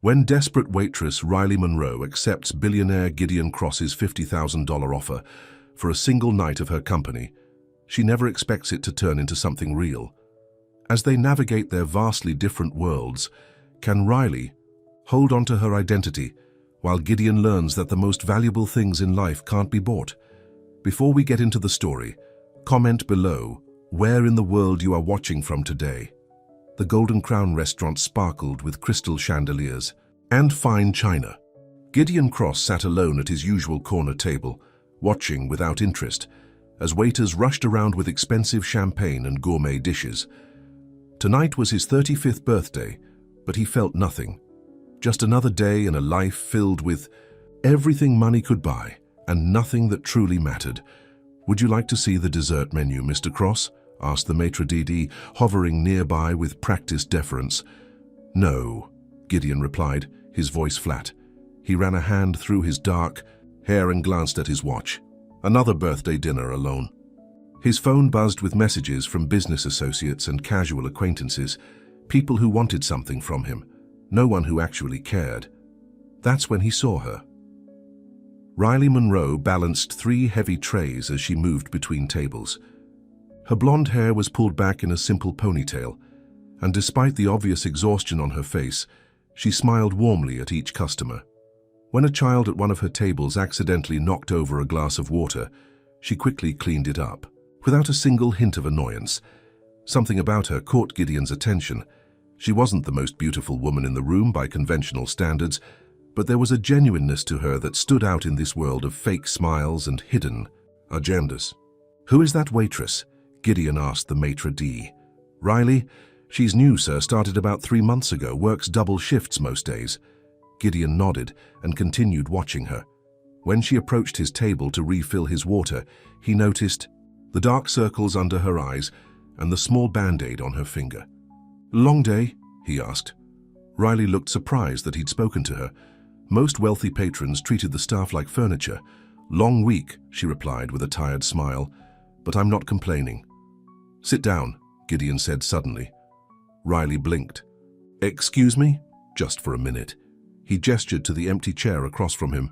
When desperate waitress Riley Monroe accepts billionaire Gideon Cross's $50,000 offer for a single night of her company, she never expects it to turn into something real. As they navigate their vastly different worlds, can Riley hold on to her identity while Gideon learns that the most valuable things in life can't be bought? Before we get into the story, comment below where in the world you are watching from today. The Golden Crown restaurant sparkled with crystal chandeliers and fine china. Gideon Cross sat alone at his usual corner table, watching without interest, as waiters rushed around with expensive champagne and gourmet dishes. Tonight was his 35th birthday, but he felt nothing. Just another day in a life filled with everything money could buy and nothing that truly mattered. "Would you like to see the dessert menu, Mr. Cross?" asked the maitre d', hovering nearby with practiced deference. "No," Gideon replied, his voice flat. He ran a hand through his dark hair and glanced at his watch. Another birthday dinner alone. His phone buzzed with messages from business associates and casual acquaintances, people who wanted something from him, no one who actually cared. That's when he saw her. Riley Monroe balanced 3 heavy trays as she moved between tables. Her blonde hair was pulled back in a simple ponytail, and despite the obvious exhaustion on her face, she smiled warmly at each customer. When a child at one of her tables accidentally knocked over a glass of water, she quickly cleaned it up, without a single hint of annoyance. Something about her caught Gideon's attention. She wasn't the most beautiful woman in the room by conventional standards, but there was a genuineness to her that stood out in this world of fake smiles and hidden agendas. "Who is that waitress?" Gideon asked the maitre d'. "Riley? She's new, sir, started about 3 months ago, works double shifts most days." Gideon nodded and continued watching her. When she approached his table to refill his water, he noticed the dark circles under her eyes and the small band-aid on her finger. "Long day?" he asked. Riley looked surprised that he'd spoken to her. Most wealthy patrons treated the staff like furniture. "Long week," she replied with a tired smile, "but I'm not complaining." "Sit down," Gideon said suddenly. Riley blinked. "Excuse me?" "Just for a minute." He gestured to the empty chair across from him.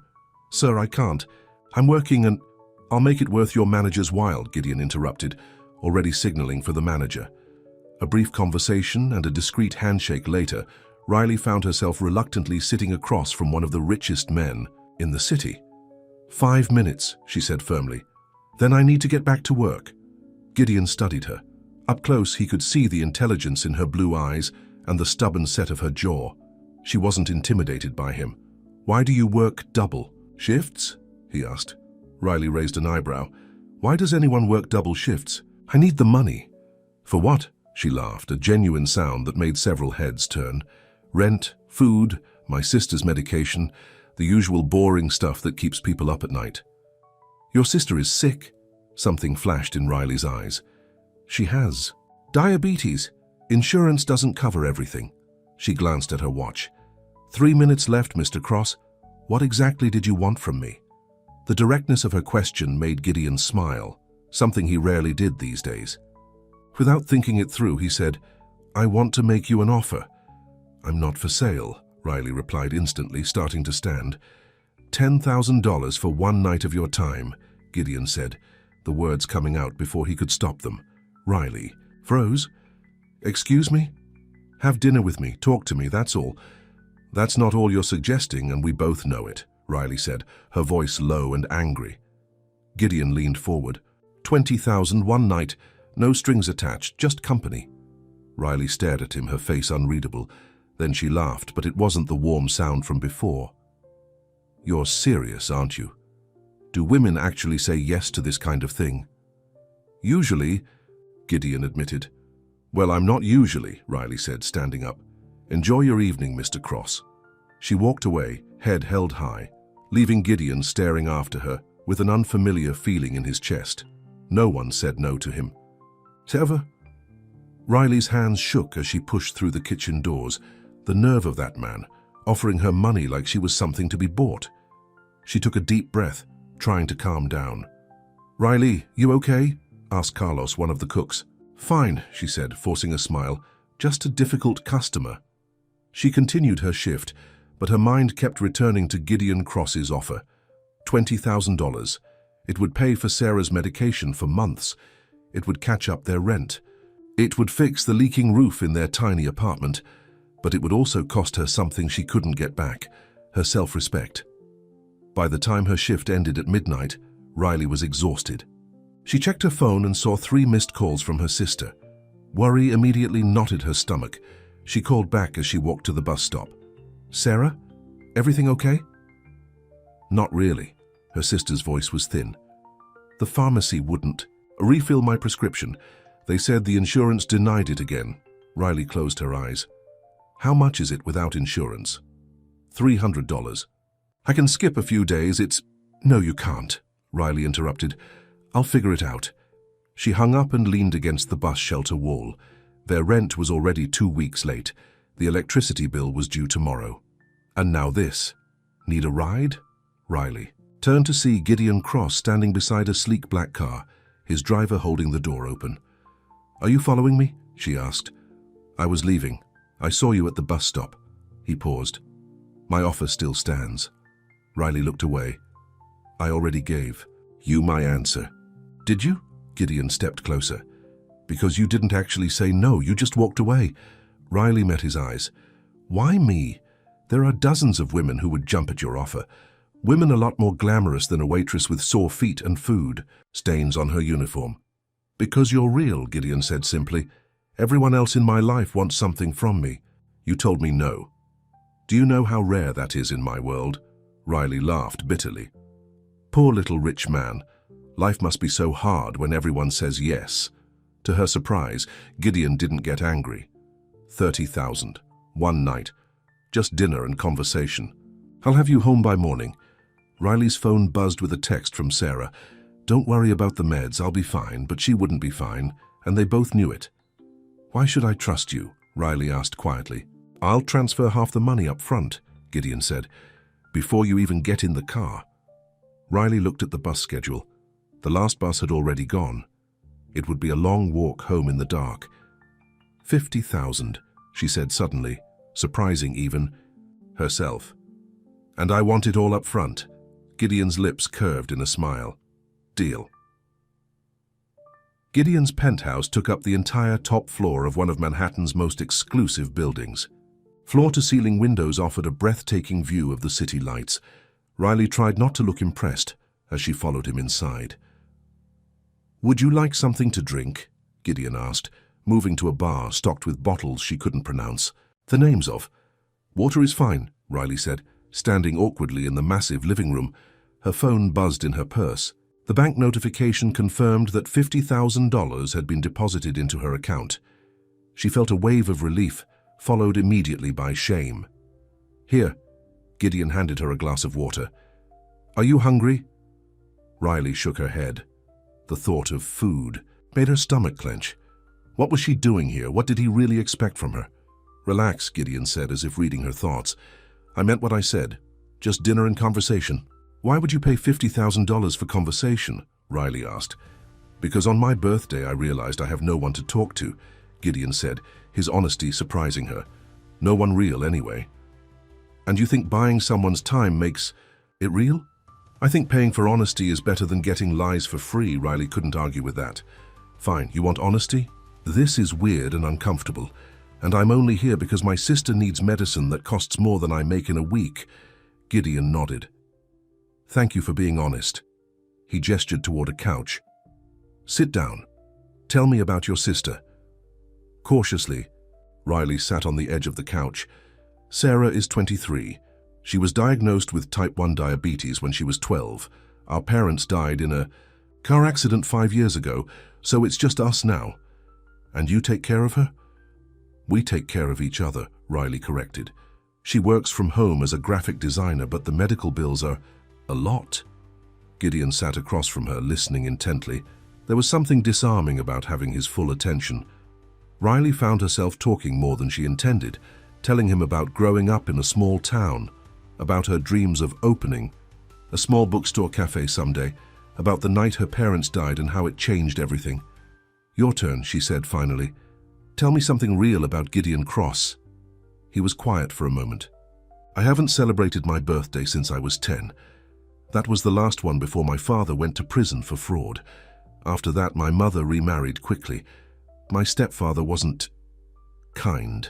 "Sir, I can't. I'm working and—" "I'll make it worth your manager's while," Gideon interrupted, already signaling for the manager. A brief conversation and a discreet handshake later, Riley found herself reluctantly sitting across from one of the richest men in the city. "5 minutes," she said firmly. "Then I need to get back to work." Gideon studied her. Up close, he could see the intelligence in her blue eyes and the stubborn set of her jaw. She wasn't intimidated by him. "Why do you work double shifts?" he asked. Riley raised an eyebrow. "Why does anyone work double shifts? I need the money." "For what?" She laughed, a genuine sound that made several heads turn. "Rent, food, my sister's medication, the usual boring stuff that keeps people up at night." "Your sister is sick?" Something flashed in Riley's eyes. "She has diabetes. Insurance doesn't cover everything." She glanced at her watch. 3 minutes left, Mr. Cross. What exactly did you want from me?" The directness of her question made Gideon smile, something he rarely did these days. Without thinking it through, he said, "I want to make you an offer." "I'm not for sale," Riley replied instantly, starting to stand. $10,000 for 1 night of your time," Gideon said, the words coming out before he could stop them. Riley froze. "Excuse me?" "Have dinner with me, talk to me, that's all." "That's not all you're suggesting, and we both know it," Riley said, her voice low and angry. Gideon leaned forward. 20,000 1 night, no strings attached, just company." Riley stared at him, her face unreadable. Then she laughed, but it wasn't the warm sound from before. "You're serious, aren't you? Do women actually say yes to this kind of thing?" "Usually," Gideon admitted. "Well, I'm not usually," Riley said, standing up. "Enjoy your evening, Mr. Cross." She walked away, head held high, leaving Gideon staring after her with an unfamiliar feeling in his chest. No one said no to him. "Ever?" Riley's hands shook as she pushed through the kitchen doors. The nerve of that man, offering her money like she was something to be bought. She took a deep breath, trying to calm down. "Riley, you okay?" asked Carlos, one of the cooks. "Fine," she said, forcing a smile. "Just a difficult customer." She continued her shift, But her mind kept returning to Gideon Cross's offer. $20,000. It would pay for Sarah's medication for months. It would catch up their rent. It would fix the leaking roof in their tiny apartment. But it would also cost her something she couldn't get back, her self-respect. By the time her shift ended at midnight, Riley was exhausted. She checked her phone and saw 3 missed calls from her sister. Worry immediately knotted her stomach. She called back as she walked to the bus stop. "Sarah? Everything okay?" "Not really." Her sister's voice was thin. "The pharmacy wouldn't refill my prescription. They said the insurance denied it again." Riley closed her eyes. "How much is it without insurance?" $300. "I can skip a few days, it's—" "No, you can't," Riley interrupted. "I'll figure it out." She hung up and leaned against the bus shelter wall. Their rent was already 2 weeks late. The electricity bill was due tomorrow. And now this. Need a ride? Riley turned to see Gideon Cross standing beside a sleek black car, his driver holding the door open. "Are you following me?" she asked. "I was leaving. I saw you at the bus stop." He paused. "My offer still stands." Riley looked away. "I already gave you my answer." "Did you?" Gideon stepped closer. "Because you didn't actually say no, you just walked away." Riley met his eyes. "Why me? There are dozens of women who would jump at your offer. Women a lot more glamorous than a waitress with sore feet and food stains on her uniform." "Because you're real," Gideon said simply. "Everyone else in my life wants something from me. You told me no. Do you know how rare that is in my world?" Riley laughed bitterly. "Poor little rich man. Life must be so hard when everyone says yes." To her surprise, Gideon didn't get angry. 30,000. One night. Just dinner and conversation. "I'll have you home by morning." Riley's phone buzzed with a text from Sarah. "Don't worry about the meds, I'll be fine," but she wouldn't be fine, and they both knew it. "Why should I trust you?" Riley asked quietly. "I'll transfer half the money up front," Gideon said, "before you even get in the car." Riley looked at the bus schedule. The last bus had already gone. It would be a long walk home in the dark. 50,000, she said suddenly, surprising even herself. "And I want it all up front." Gideon's lips curved in a smile. "Deal." Gideon's penthouse took up the entire top floor of one of Manhattan's most exclusive buildings. Floor-to-ceiling windows offered a breathtaking view of the city lights. Riley tried not to look impressed as she followed him inside. "Would you like something to drink?" Gideon asked, moving to a bar stocked with bottles she couldn't pronounce the names of. "Water is fine," Riley said, standing awkwardly in the massive living room. Her phone buzzed in her purse. The bank notification confirmed that $50,000 had been deposited into her account. She felt a wave of relief, followed immediately by shame. "Here." Gideon handed her a glass of water. "Are you hungry?" Riley shook her head. The thought of food made her stomach clench. What was she doing here? What did he really expect from her? "Relax," Gideon said, as if reading her thoughts. "I meant what I said. Just dinner and conversation." "Why would you pay $50,000 for conversation?" Riley asked. "Because on my birthday I realized I have no one to talk to," Gideon said, his honesty surprising her. "No one real, anyway." "And you think buying someone's time makes it real?" "I think paying for honesty is better than getting lies for free." Riley couldn't argue with that. "Fine, you want honesty? This is weird and uncomfortable, and I'm only here because my sister needs medicine that costs more than I make in a week." Gideon nodded. "Thank you for being honest." He gestured toward a couch. "Sit down. Tell me about your sister." Cautiously, Riley sat on the edge of the couch. "Sarah is 23. She was diagnosed with type 1 diabetes when she was 12. Our parents died in a car accident 5 years ago, so it's just us now." "And you take care of her?" "We take care of each other," Riley corrected. "She works from home as a graphic designer, but the medical bills are a lot." Gideon sat across from her, listening intently. There was something disarming about having his full attention. Riley found herself talking more than she intended, telling him about growing up in a small town, about her dreams of opening a small bookstore cafe someday, about the night her parents died and how it changed everything. "Your turn," she said finally. "Tell me something real about Gideon Cross." He was quiet for a moment. I haven't celebrated my birthday since I was 10. That was the last one before my father went to prison for fraud. After that, my mother remarried quickly. My stepfather wasn't kind.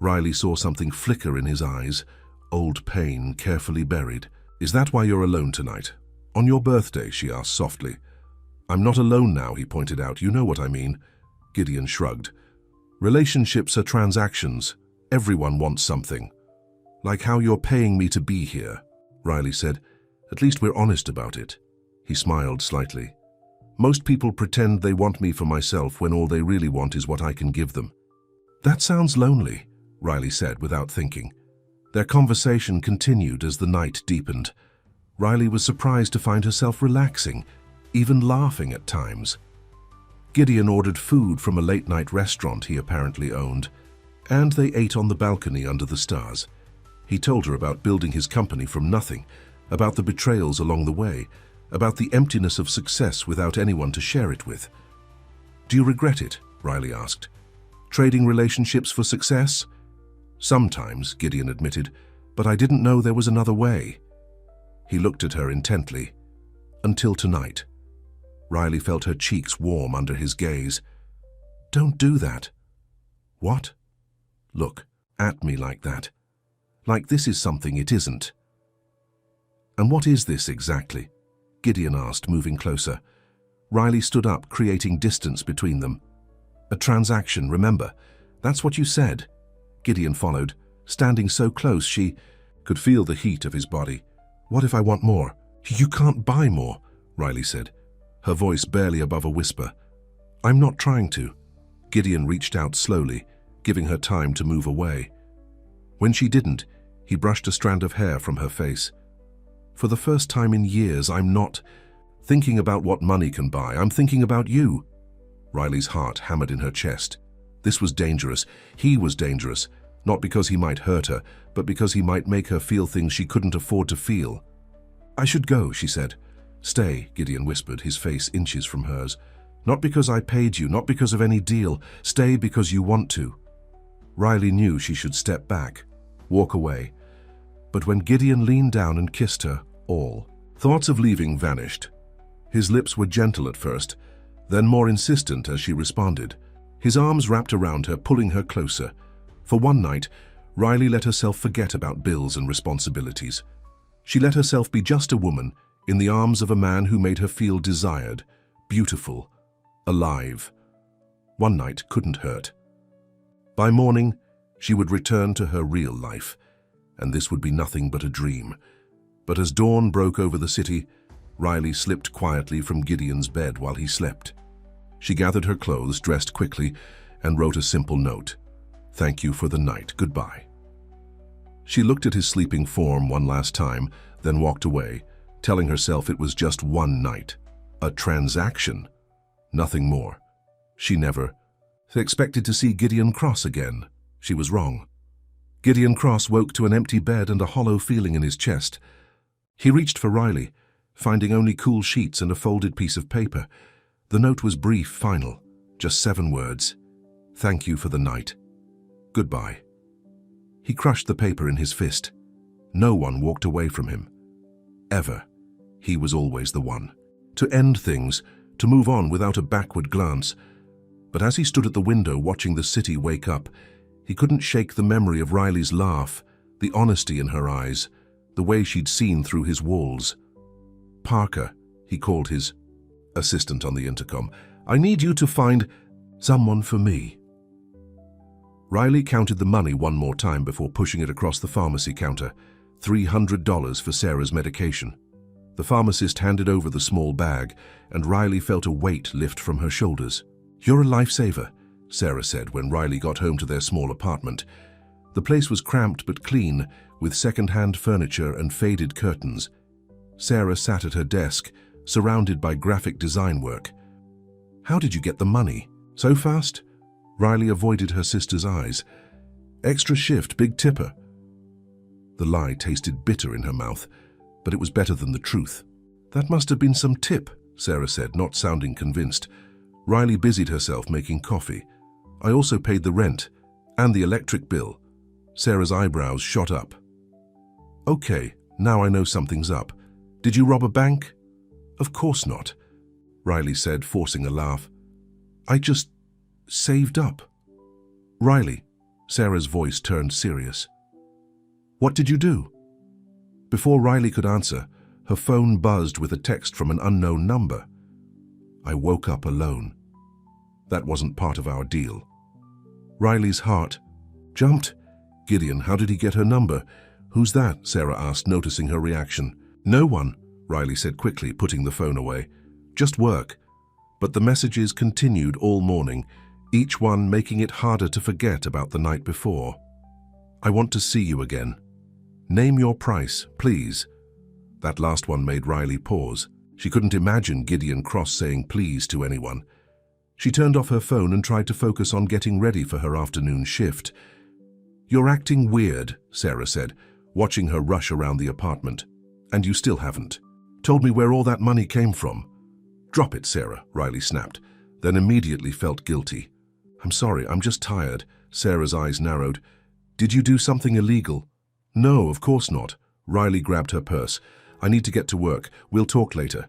Riley saw something flicker in his eyes, old pain carefully buried. Is that why you're alone tonight? On your birthday, she asked softly. I'm not alone now, he pointed out. You know what I mean. Gideon shrugged. Relationships are transactions. Everyone wants something. Like how you're paying me to be here, Riley said. At least we're honest about it. He smiled slightly. Most people pretend they want me for myself when all they really want is what I can give them. That sounds lonely, Riley said without thinking. Their conversation continued as the night deepened. Riley was surprised to find herself relaxing, even laughing at times. Gideon ordered food from a late-night restaurant he apparently owned, and they ate on the balcony under the stars. He told her about building his company from nothing, about the betrayals along the way, about the emptiness of success without anyone to share it with. Do you regret it? Riley asked. Trading relationships for success? Sometimes, Gideon admitted, but I didn't know there was another way. He looked at her intently. Until tonight. Riley felt her cheeks warm under his gaze. Don't do that. What? Look at me like that. Like this is something it isn't. And what is this exactly? Gideon asked, moving closer. Riley stood up, creating distance between them. A transaction, remember. That's what you said. Gideon followed, standing so close she could feel the heat of his body. What if I want more? You can't buy more, Riley said, her voice barely above a whisper. I'm not trying to. Gideon reached out slowly, giving her time to move away. When she didn't, he brushed a strand of hair from her face. For the first time in years, I'm not thinking about what money can buy. I'm thinking about you. Riley's heart hammered in her chest. This was dangerous. He was dangerous, not because he might hurt her, but because he might make her feel things she couldn't afford to feel. I should go, she said. Stay, Gideon whispered, his face inches from hers. Not because I paid you, not because of any deal. Stay because you want to. Riley knew she should step back, walk away. But when Gideon leaned down and kissed her, all thoughts of leaving vanished. His lips were gentle at first, then more insistent as she responded. His arms wrapped around her, pulling her closer. For one night, Riley let herself forget about bills and responsibilities. She let herself be just a woman in the arms of a man who made her feel desired, beautiful, alive. One night couldn't hurt. By morning, she would return to her real life, and this would be nothing but a dream. But as dawn broke over the city, Riley slipped quietly from Gideon's bed while he slept. She gathered her clothes, dressed quickly, and wrote a simple note. Thank you for the night. Goodbye. She looked at his sleeping form one last time, then walked away, telling herself it was just one night. A transaction. Nothing more. She never expected to see Gideon Cross again. She was wrong. Gideon Cross woke to an empty bed and a hollow feeling in his chest. He reached for Riley, finding only cool sheets and a folded piece of paper. The note was brief, final, just 7 words. Thank you for the night. Goodbye. He crushed the paper in his fist. No one walked away from him. Ever. He was always the one. To end things, to move on without a backward glance. But as he stood at the window watching the city wake up, he couldn't shake the memory of Riley's laugh, the honesty in her eyes, the way she'd seen through his walls. Parker, he called his assistant on the intercom. I need you to find someone for me. Riley counted the money one more time before pushing it across the pharmacy counter. $300 for Sarah's medication. The pharmacist handed over the small bag, and Riley felt a weight lift from her shoulders. You're a lifesaver, Sarah said when Riley got home to their small apartment. The place was cramped but clean, with second-hand furniture and faded curtains. Sarah sat at her desk, surrounded by graphic design work. How did you get the money? So fast? Riley avoided her sister's eyes. Extra shift, big tipper. The lie tasted bitter in her mouth, but it was better than the truth. That must have been some tip, Sarah said, not sounding convinced. Riley busied herself making coffee. I also paid the rent and the electric bill. Sarah's eyebrows shot up. Okay, now I know something's up. Did you rob a bank? Of course not, Riley said, forcing a laugh. I just saved up. Riley, Sarah's voice turned serious. What did you do? Before Riley could answer, her phone buzzed with a text from an unknown number. I woke up alone. That wasn't part of our deal. Riley's heart jumped. Gideon, how did he get her number? Who's that? Sarah asked, noticing her reaction. No one, Riley said quickly, putting the phone away. Just work. But the messages continued all morning, each one making it harder to forget about the night before. I want to see you again. Name your price, please. That last one made Riley pause. She couldn't imagine Gideon Cross saying please to anyone. She turned off her phone and tried to focus on getting ready for her afternoon shift. You're acting weird, Sarah said, watching her rush around the apartment. And you still haven't told me where all that money came from. Drop it, Sarah, Riley snapped, then immediately felt guilty. I'm sorry, I'm just tired. Sarah's eyes narrowed. Did you do something illegal? No, of course not. Riley grabbed her purse. I need to get to work. We'll talk later.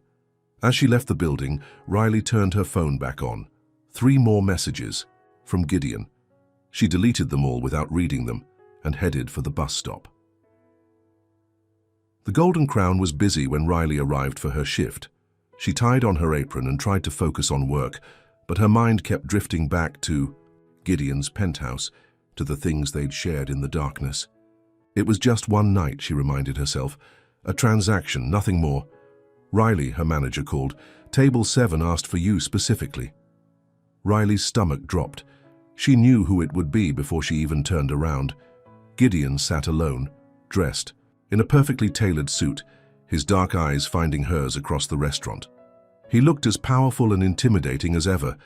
As she left the building, Riley turned her phone back on. 3 more messages from Gideon. She deleted them all without reading them and headed for the bus stop. The Golden Crown was busy when Riley arrived for her shift. She tied on her apron and tried to focus on work, but her mind kept drifting back to Gideon's penthouse, to the things they'd shared in the darkness. It was just one night, she reminded herself. A transaction, nothing more. Riley, her manager called. Table 7 asked for you specifically. Riley's stomach dropped. She knew who it would be before she even turned around. Gideon sat alone, dressed, in a perfectly tailored suit, his dark eyes finding hers across the restaurant. He looked as powerful and intimidating as ever,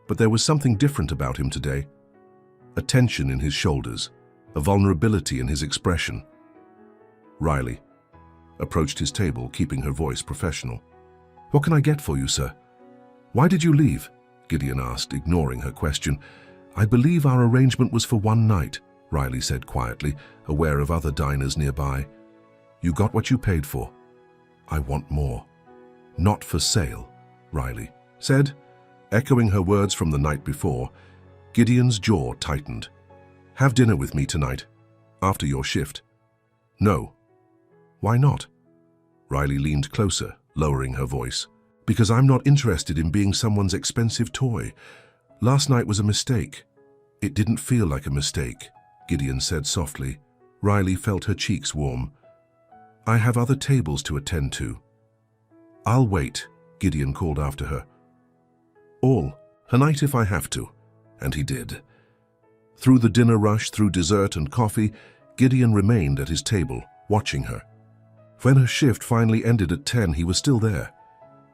but there was something different about him today. A tension in his shoulders, a vulnerability in his expression. Riley approached his table, keeping her voice professional. What can I get for you, sir? Why did you leave? Gideon asked, ignoring her question. I believe our arrangement was for one night, Riley said quietly, aware of other diners nearby. You got what you paid for. I want more. Not for sale, Riley said, echoing her words from the night before. Gideon's jaw tightened. Have dinner with me tonight, after your shift. No. Why not? Riley leaned closer, lowering her voice. Because I'm not interested in being someone's expensive toy. Last night was a mistake. It didn't feel like a mistake, Gideon said softly. Riley felt her cheeks warm. I have other tables to attend to. I'll wait, Gideon called after her. All, tonight if I have to. And he did. Through the dinner rush, through dessert and coffee, Gideon remained at his table, watching her. When her shift finally ended at 10, he was still there.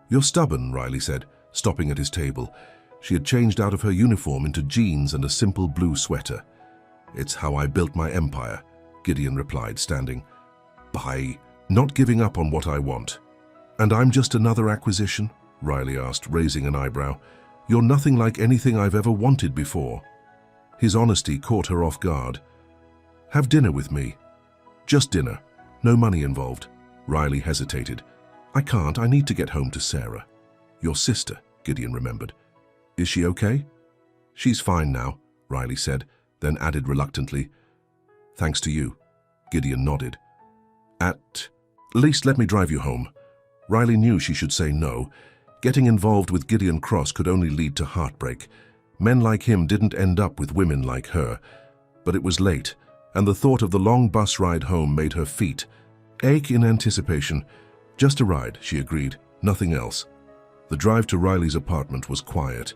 You're stubborn, Riley said, stopping at his table. She had changed out of her uniform into jeans and a simple blue sweater. It's how I built my empire, Gideon replied, standing. By not giving up on what I want. And I'm just another acquisition? Riley asked, raising an eyebrow. You're nothing like anything I've ever wanted before. His honesty caught her off guard. Have dinner with me. Just dinner. No money involved. Riley hesitated. I can't. I need to get home to Sarah. Your sister, Gideon remembered. Is she okay? She's fine now, Riley said, then added reluctantly. Thanks to you. Gideon nodded. At least let me drive you home. Riley knew she should say no. Getting involved with Gideon Cross could only lead to heartbreak. Men like him didn't end up with women like her. But it was late, and the thought of the long bus ride home made her feet ache in anticipation. Just a ride, she agreed, nothing else. The drive to Riley's apartment was quiet.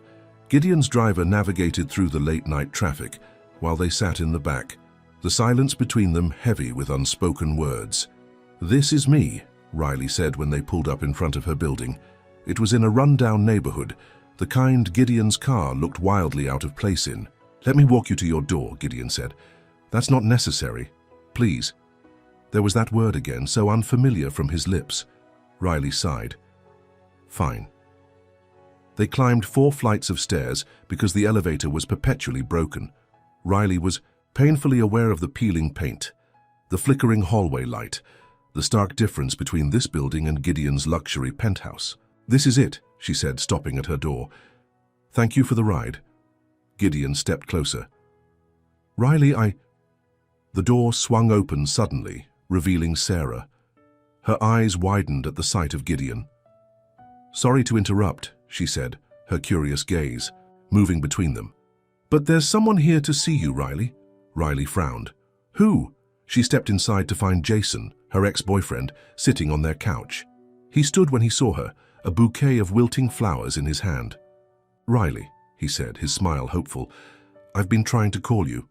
Gideon's driver navigated through the late-night traffic while they sat in the back, the silence between them heavy with unspoken words. This is me, Riley said when they pulled up in front of her building. It was in a run-down neighborhood, the kind Gideon's car looked wildly out of place in. Let me walk you to your door, Gideon said. That's not necessary. Please. There was that word again, so unfamiliar from his lips. Riley sighed. Fine. They climbed 4 flights of stairs because the elevator was perpetually broken. Riley was painfully aware of the peeling paint. The flickering hallway light, the stark difference between this building and Gideon's luxury penthouse. "This is it," she said, stopping at her door. "Thank you for the ride." Gideon stepped closer. "Riley, The door swung open suddenly, revealing Sarah. Her eyes widened at the sight of Gideon. "Sorry to interrupt," she said, her curious gaze moving between them. "But there's someone here to see you, Riley." Riley frowned. "Who?" She stepped inside to find Jason, her ex-boyfriend, sitting on their couch. He stood when he saw her, a bouquet of wilting flowers in his hand. "Riley," he said, his smile hopeful, "I've been trying to call you."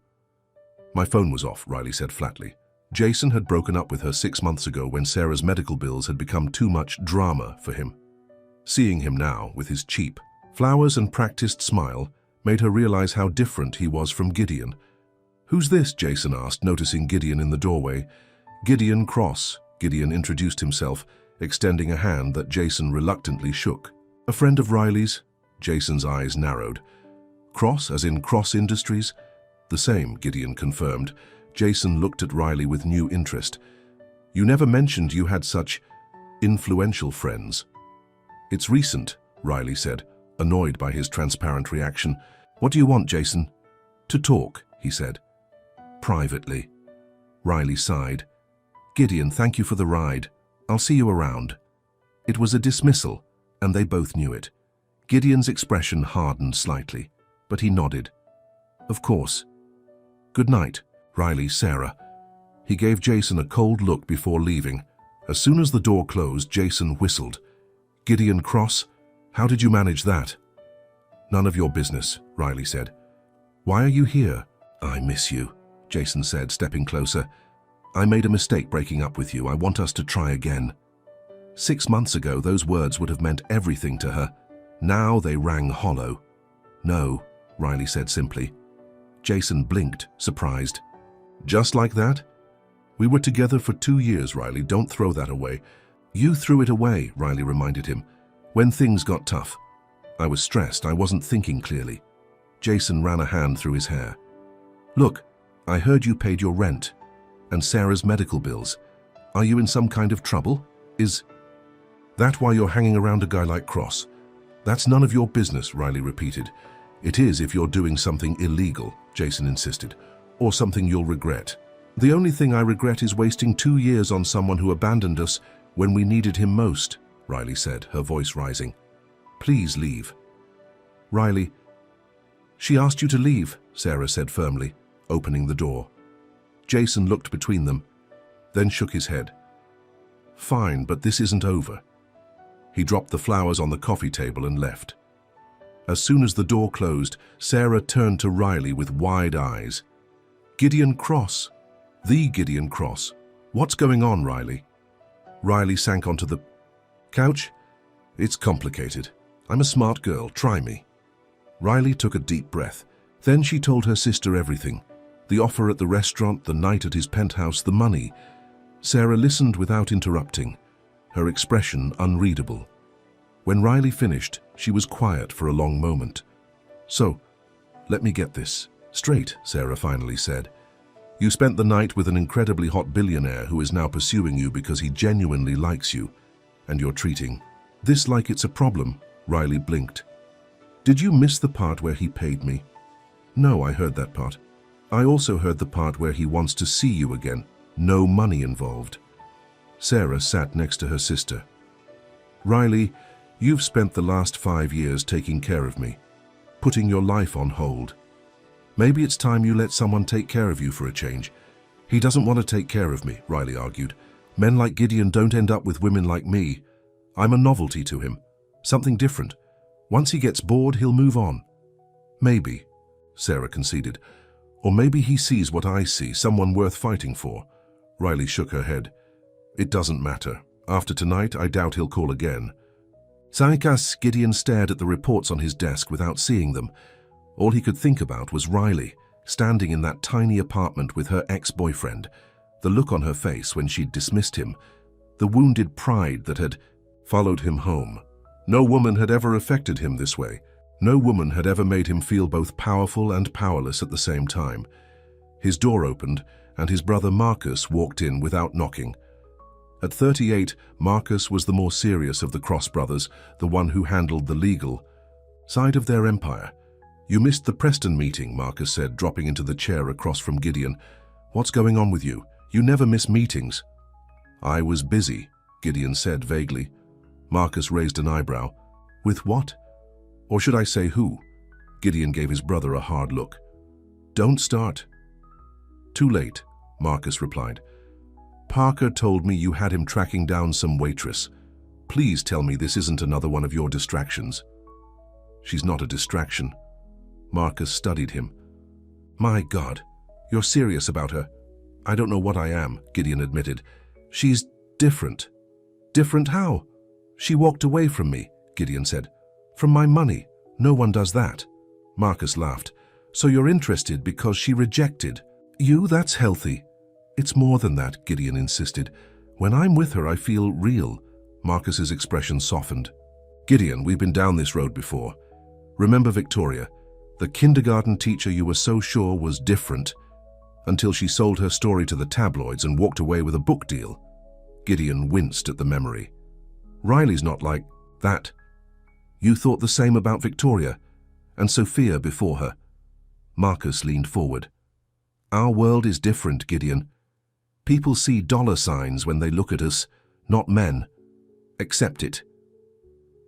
"My phone was off," Riley said flatly. Jason had broken up with her 6 months ago when Sarah's medical bills had become too much drama for him. Seeing him now, with his cheap flowers and practiced smile, made her realize how different he was from Gideon. "Who's this?" Jason asked, noticing Gideon in the doorway. "Gideon Cross," Gideon introduced himself, extending a hand that Jason reluctantly shook. "A friend of Riley's?" Jason's eyes narrowed. "Cross, as in Cross Industries?" "The same," Gideon confirmed. Jason looked at Riley with new interest. "You never mentioned you had such influential friends." "It's recent," Riley said, annoyed by his transparent reaction. "What do you want, Jason?" "To talk," he said. "Privately." Riley sighed. "Gideon, thank you for the ride. I'll see you around." It was a dismissal, and they both knew it. Gideon's expression hardened slightly, but he nodded. "Of course." "Good night, Riley, Sarah." He gave Jason a cold look before leaving. As soon as the door closed, Jason whistled. "Gideon Cross, how did you manage that?" "None of your business," Riley said. "Why are you here?" "I miss you," Jason said, stepping closer. "I made a mistake breaking up with you. I want us to try again." 6 months ago, those words would have meant everything to her. Now they rang hollow. "No," Riley said simply. Jason blinked, surprised. "Just like that?" "We were together for 2 years, Riley. Don't throw that away." "You threw it away," Riley reminded him, "when things got tough." "I was stressed. I wasn't thinking clearly." Jason ran a hand through his hair. "Look, I heard you paid your rent and Sarah's medical bills. Are you in some kind of trouble? Is that why you're hanging around a guy like Cross?" "That's none of your business," Riley repeated. "It is if you're doing something illegal," Jason insisted, "or something you'll regret." "The only thing I regret is wasting 2 years on someone who abandoned us when we needed him most," Riley said, her voice rising. "Please leave." "Riley." "She asked you to leave," Sarah said firmly, opening the door. Jason looked between them, then shook his head. "Fine, but this isn't over." He dropped the flowers on the coffee table and left. As soon as the door closed, Sarah turned to Riley with wide eyes. "Gideon Cross. The Gideon Cross. What's going on, Riley?" Riley sank onto the couch. "It's complicated. I'm a smart girl. Try me." Riley took a deep breath. Then she told her sister everything. The offer at the restaurant, the night at his penthouse, the money. Sarah listened without interrupting, her expression unreadable. When Riley finished, she was quiet for a long moment. "So, let me get this straight," Sarah finally said. "You spent the night with an incredibly hot billionaire who is now pursuing you because he genuinely likes you, and you're treating this like it's a problem." Riley blinked. "Did you miss the part where he paid me?" "No, I heard that part. I also heard the part where he wants to see you again. No money involved." Sarah sat next to her sister. "Riley, you've spent the last 5 years taking care of me, putting your life on hold. Maybe it's time you let someone take care of you for a change." "He doesn't want to take care of me," Riley argued. "Men like Gideon don't end up with women like me. I'm a novelty to him, something different. Once he gets bored, he'll move on." "Maybe," Sarah conceded. "Or maybe he sees what I see, someone worth fighting for." Riley shook her head. "It doesn't matter. After tonight, I doubt he'll call again." Saikas, Gideon stared at the reports on his desk without seeing them. All he could think about was Riley, standing in that tiny apartment with her ex-boyfriend, the look on her face when she'd dismissed him, the wounded pride that had followed him home. No woman had ever affected him this way. No woman had ever made him feel both powerful and powerless at the same time. His door opened, and his brother Marcus walked in without knocking. At 38, Marcus was the more serious of the Cross brothers, the one who handled the legal side of their empire. "You missed the Preston meeting," Marcus said, dropping into the chair across from Gideon. "What's going on with you? You never miss meetings." "I was busy," Gideon said vaguely. Marcus raised an eyebrow. "With what? Or should I say who?" Gideon gave his brother a hard look. "Don't start." "Too late," Marcus replied. "Parker told me you had him tracking down some waitress. Please tell me this isn't another one of your distractions." "She's not a distraction." Marcus studied him. "My God, you're serious about her?" "I don't know what I am," Gideon admitted. "She's different." "Different how?" "She walked away from me," Gideon said. "From my money. No one does that." Marcus laughed. "So you're interested because she rejected you? That's healthy." "It's more than that," Gideon insisted. "When I'm with her, I feel real." Marcus's expression softened. "Gideon, we've been down this road before. Remember Victoria, the kindergarten teacher you were so sure was different, until she sold her story to the tabloids and walked away with a book deal." Gideon winced at the memory. "Riley's not like that." "You thought the same about Victoria, and Sophia before her." Marcus leaned forward. "Our world is different, Gideon. People see dollar signs when they look at us, not men. Accept it."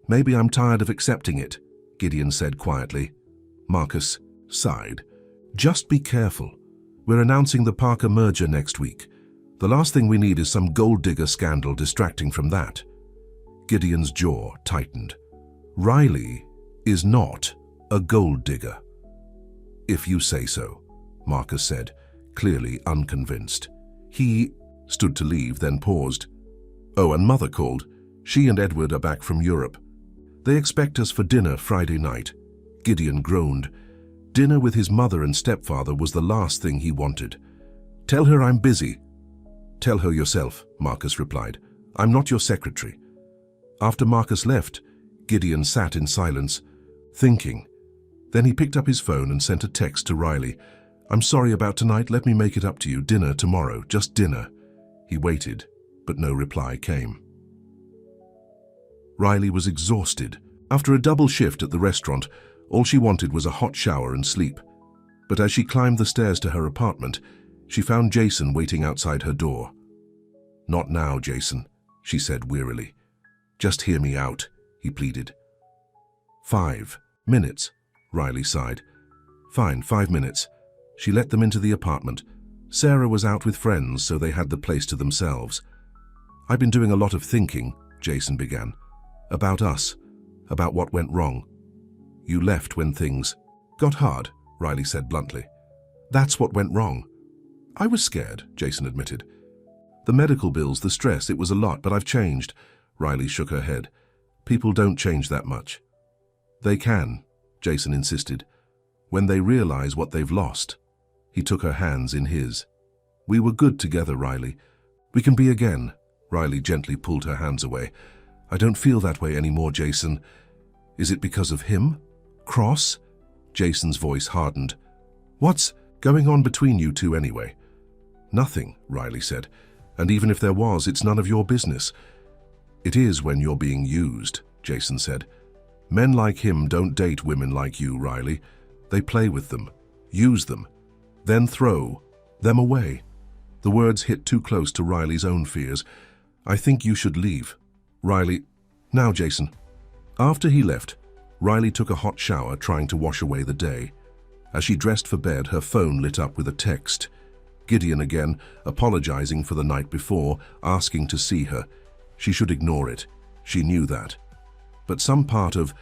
"Maybe I'm tired of accepting it," Gideon said quietly. Marcus sighed. "Just be careful. We're announcing the Parker merger next week. The last thing we need is some gold digger scandal distracting from that." Gideon's jaw tightened. "Riley is not a gold digger." "If you say so," Marcus said, clearly unconvinced. He stood to leave, then paused. "Oh, and Mother called. She and Edward are back from Europe. They expect us for dinner Friday night." Gideon groaned. Dinner with his mother and stepfather was the last thing he wanted. "Tell her I'm busy." "Tell her yourself," Marcus replied. "I'm not your secretary." After Marcus left, Gideon sat in silence, thinking. Then he picked up his phone and sent a text to Riley. "I'm sorry about tonight, let me make it up to you. Dinner tomorrow, just dinner." He waited, but no reply came. Riley was exhausted. After a double shift at the restaurant, all she wanted was a hot shower and sleep. But as she climbed the stairs to her apartment, she found Jason waiting outside her door. "Not now, Jason," she said wearily. "Just hear me out," he pleaded. 5 minutes, Riley sighed. "Fine, 5 minutes." She let them into the apartment. Sarah was out with friends, so they had the place to themselves. "I've been doing a lot of thinking," Jason began. "About us, about what went wrong. You left when things got hard," Riley said bluntly. "That's what went wrong." "I was scared," Jason admitted. "The medical bills, the stress, it was a lot, but I've changed." Riley shook her head. "People don't change that much." "They can," Jason insisted, "when they realize what they've lost." He took her hands in his. "We were good together, Riley. We can be again." Riley gently pulled her hands away. "I don't feel that way anymore, Jason." "Is it because of him? Cross?" Jason's voice hardened. "What's going on between you two anyway?" "Nothing," Riley said. "And even if there was, it's none of your business." "It is when you're being used," Jason said. "Men like him don't date women like you, Riley. They play with them, use them, then throw them away." The words hit too close to Riley's own fears. "I think you should leave." Riley, "Now, Jason." After he left, Riley took a hot shower, trying to wash away the day. As she dressed for bed, her phone lit up with a text. Gideon again, apologizing for the night before, asking to see her. She should ignore it. She knew that. But some part of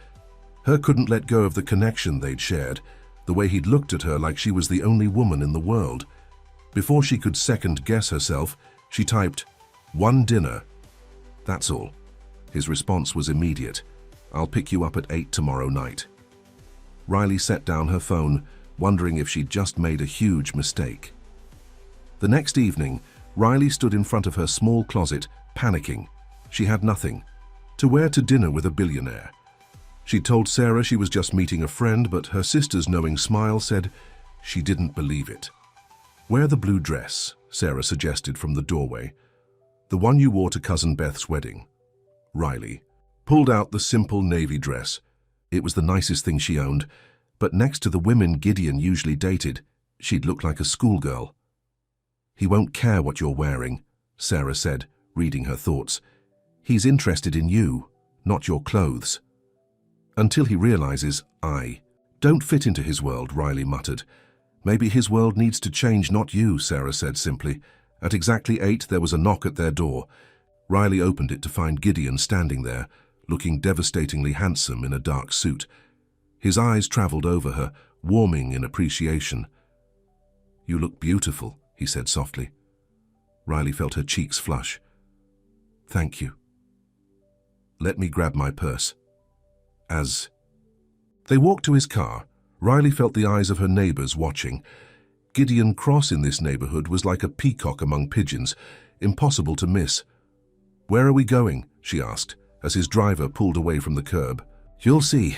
her couldn't let go of the connection they'd shared, the way he'd looked at her like she was the only woman in the world. Before she could second-guess herself, she typed, "One dinner. That's all." His response was immediate. "I'll pick you up at 8 tomorrow night." Riley set down her phone, wondering if she'd just made a huge mistake. The next evening, Riley stood in front of her small closet, panicking. She had nothing. To wear to dinner with a billionaire. She'd told Sarah she was just meeting a friend, but her sister's knowing smile said she didn't believe it. "Wear the blue dress," Sarah suggested from the doorway. "The one you wore to Cousin Beth's wedding." Riley pulled out the simple navy dress. It was the nicest thing she owned, but next to the women Gideon usually dated, she'd look like a schoolgirl. "He won't care what you're wearing," Sarah said, reading her thoughts. "He's interested in you, not your clothes." "Until he realizes I don't fit into his world," Riley muttered. "Maybe his world needs to change, not you," Sarah said simply. At exactly 8, there was a knock at their door. Riley opened it to find Gideon standing there, looking devastatingly handsome in a dark suit. His eyes traveled over her, warming in appreciation. "You look beautiful," he said softly. Riley felt her cheeks flush. "Thank you. Let me grab my purse." As they walked to his car, Riley felt the eyes of her neighbors watching. Gideon Cross in this neighborhood was like a peacock among pigeons, impossible to miss. "Where are we going?" she asked, as his driver pulled away from the curb. "You'll see,"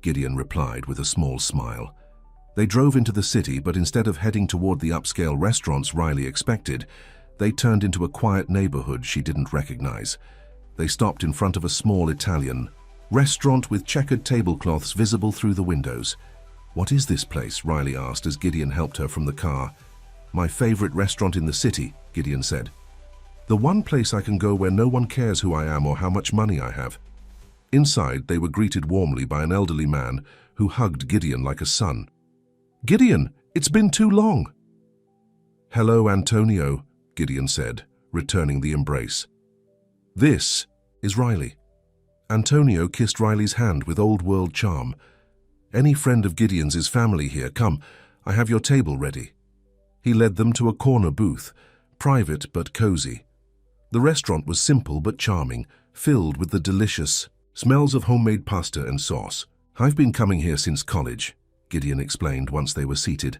Gideon replied with a small smile. They drove into the city, but instead of heading toward the upscale restaurants Riley expected, they turned into a quiet neighborhood she didn't recognize. They stopped in front of a small Italian restaurant with checkered tablecloths visible through the windows. "What is this place?" Riley asked as Gideon helped her from the car. "My favorite restaurant in the city," Gideon said. "The one place I can go where no one cares who I am or how much money I have." Inside, they were greeted warmly by an elderly man who hugged Gideon like a son. "Gideon, it's been too long." "Hello, Antonio," Gideon said, returning the embrace. "This is Riley." Antonio kissed Riley's hand with old-world charm. "Any friend of Gideon's is family here. Come, I have your table ready." He led them to a corner booth, private but cozy. The restaurant was simple but charming, filled with the delicious smells of homemade pasta and sauce. "I've been coming here since college," Gideon explained once they were seated.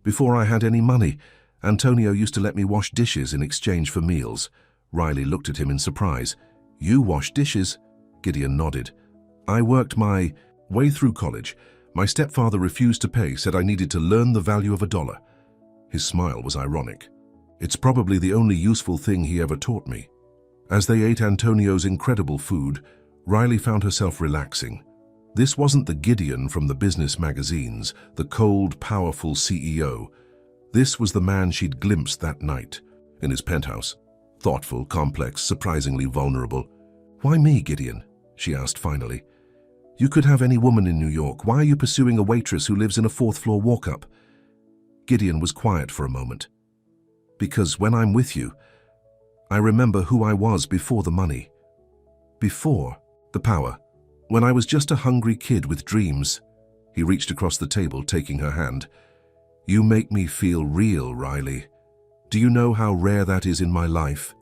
"Before I had any money, Antonio used to let me wash dishes in exchange for meals." Riley looked at him in surprise. "You wash dishes?" Gideon nodded. "I worked my way through college. My stepfather refused to pay, said I needed to learn the value of $1. His smile was ironic. "It's probably the only useful thing he ever taught me." As they ate Antonio's incredible food, Riley found herself relaxing. This wasn't the Gideon from the business magazines, the cold, powerful CEO. This was the man she'd glimpsed that night, in his penthouse. Thoughtful, complex, surprisingly vulnerable. "Why me, Gideon?" she asked finally. "You could have any woman in New York. Why are you pursuing a waitress who lives in a 4th-floor walk-up?" Gideon was quiet for a moment. "Because when I'm with you, I remember who I was before the money. Before the power. When I was just a hungry kid with dreams." He reached across the table, taking her hand. "You make me feel real, Riley. Do you know how rare that is in my life?"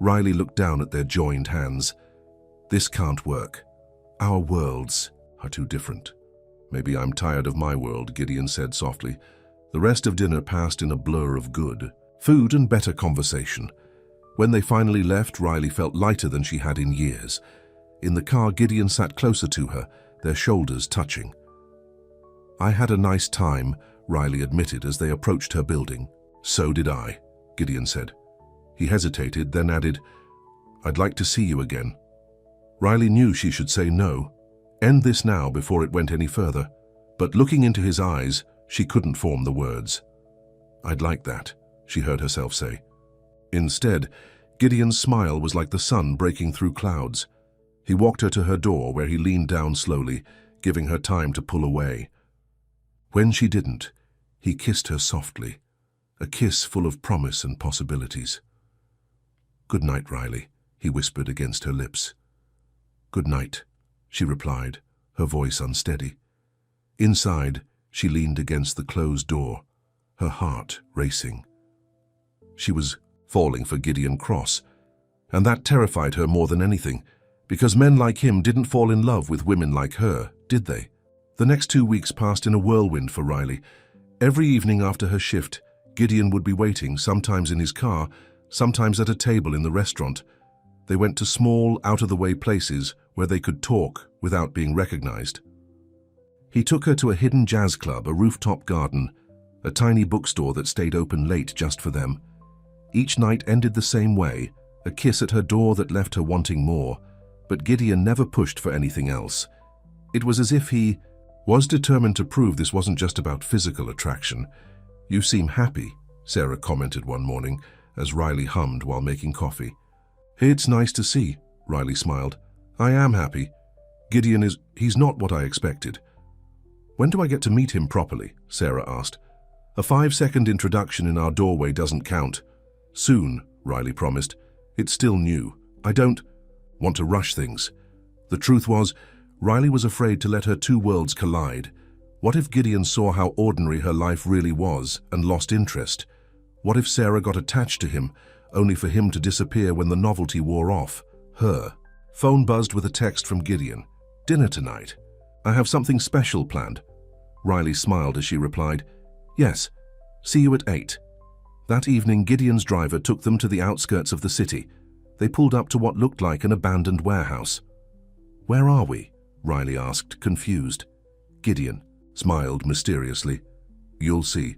Riley looked down at their joined hands. "This can't work. Our worlds are too different." "Maybe I'm tired of my world," Gideon said softly. The rest of dinner passed in a blur of good food and better conversation. When they finally left, Riley felt lighter than she had in years. In the car, Gideon sat closer to her, their shoulders touching. "I had a nice time," Riley admitted as they approached her building. "So did I," Gideon said. He hesitated, then added, "I'd like to see you again." Riley knew she should say no, end this now before it went any further. But looking into his eyes, she couldn't form the words. "I'd like that," she heard herself say. Instead, Gideon's smile was like the sun breaking through clouds. He walked her to her door, where he leaned down slowly, giving her time to pull away. When she didn't, he kissed her softly, a kiss full of promise and possibilities. "Good night, Riley," he whispered against her lips. "Good night," she replied, her voice unsteady. Inside, she leaned against the closed door, her heart racing. She was falling for Gideon Cross, and that terrified her more than anything, because men like him didn't fall in love with women like her, did they? The next 2 weeks passed in a whirlwind for Riley. Every evening after her shift, Gideon would be waiting, sometimes in his car, sometimes at a table in the restaurant. They went to small, out-of-the-way places where they could talk without being recognized. He took her to a hidden jazz club, a rooftop garden, a tiny bookstore that stayed open late just for them. Each night ended the same way, a kiss at her door that left her wanting more, but Gideon never pushed for anything else. It was as if he was determined to prove this wasn't just about physical attraction. "You seem happy," Sarah commented one morning as Riley hummed while making coffee. "It's nice to see," Riley smiled. "I am happy. He's not what I expected." "When do I get to meet him properly?" Sarah asked. "A 5-second introduction in our doorway doesn't count." "Soon," Riley promised. "It's still new. I don't want to rush things." The truth was, Riley was afraid to let her two worlds collide. What if Gideon saw how ordinary her life really was and lost interest? What if Sarah got attached to him, only for him to disappear when the novelty wore off? Her phone buzzed with a text from Gideon. "Dinner tonight. I have something special planned." Riley smiled as she replied, "Yes, see you at 8. That evening, Gideon's driver took them to the outskirts of the city. They pulled up to what looked like an abandoned warehouse. "Where are we?" Riley asked, confused. Gideon smiled mysteriously. "You'll see."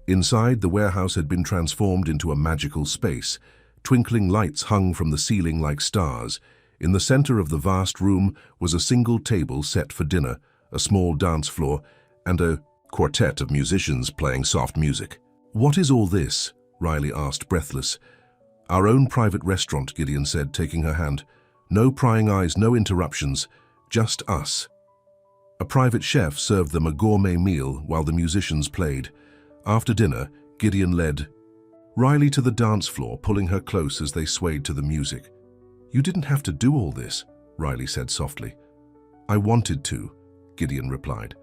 Inside, the warehouse had been transformed into a magical space. Twinkling lights hung from the ceiling like stars. In the center of the vast room was a single table set for dinner, a small dance floor, and a quartet of musicians playing soft music. "What is all this?" Riley asked, breathless. "Our own private restaurant," Gideon said, taking her hand. "No prying eyes, no interruptions, just us." A private chef served them a gourmet meal while the musicians played. After dinner, Gideon led Riley to the dance floor, pulling her close as they swayed to the music. "You didn't have to do all this," Riley said softly. "I wanted to," Gideon replied.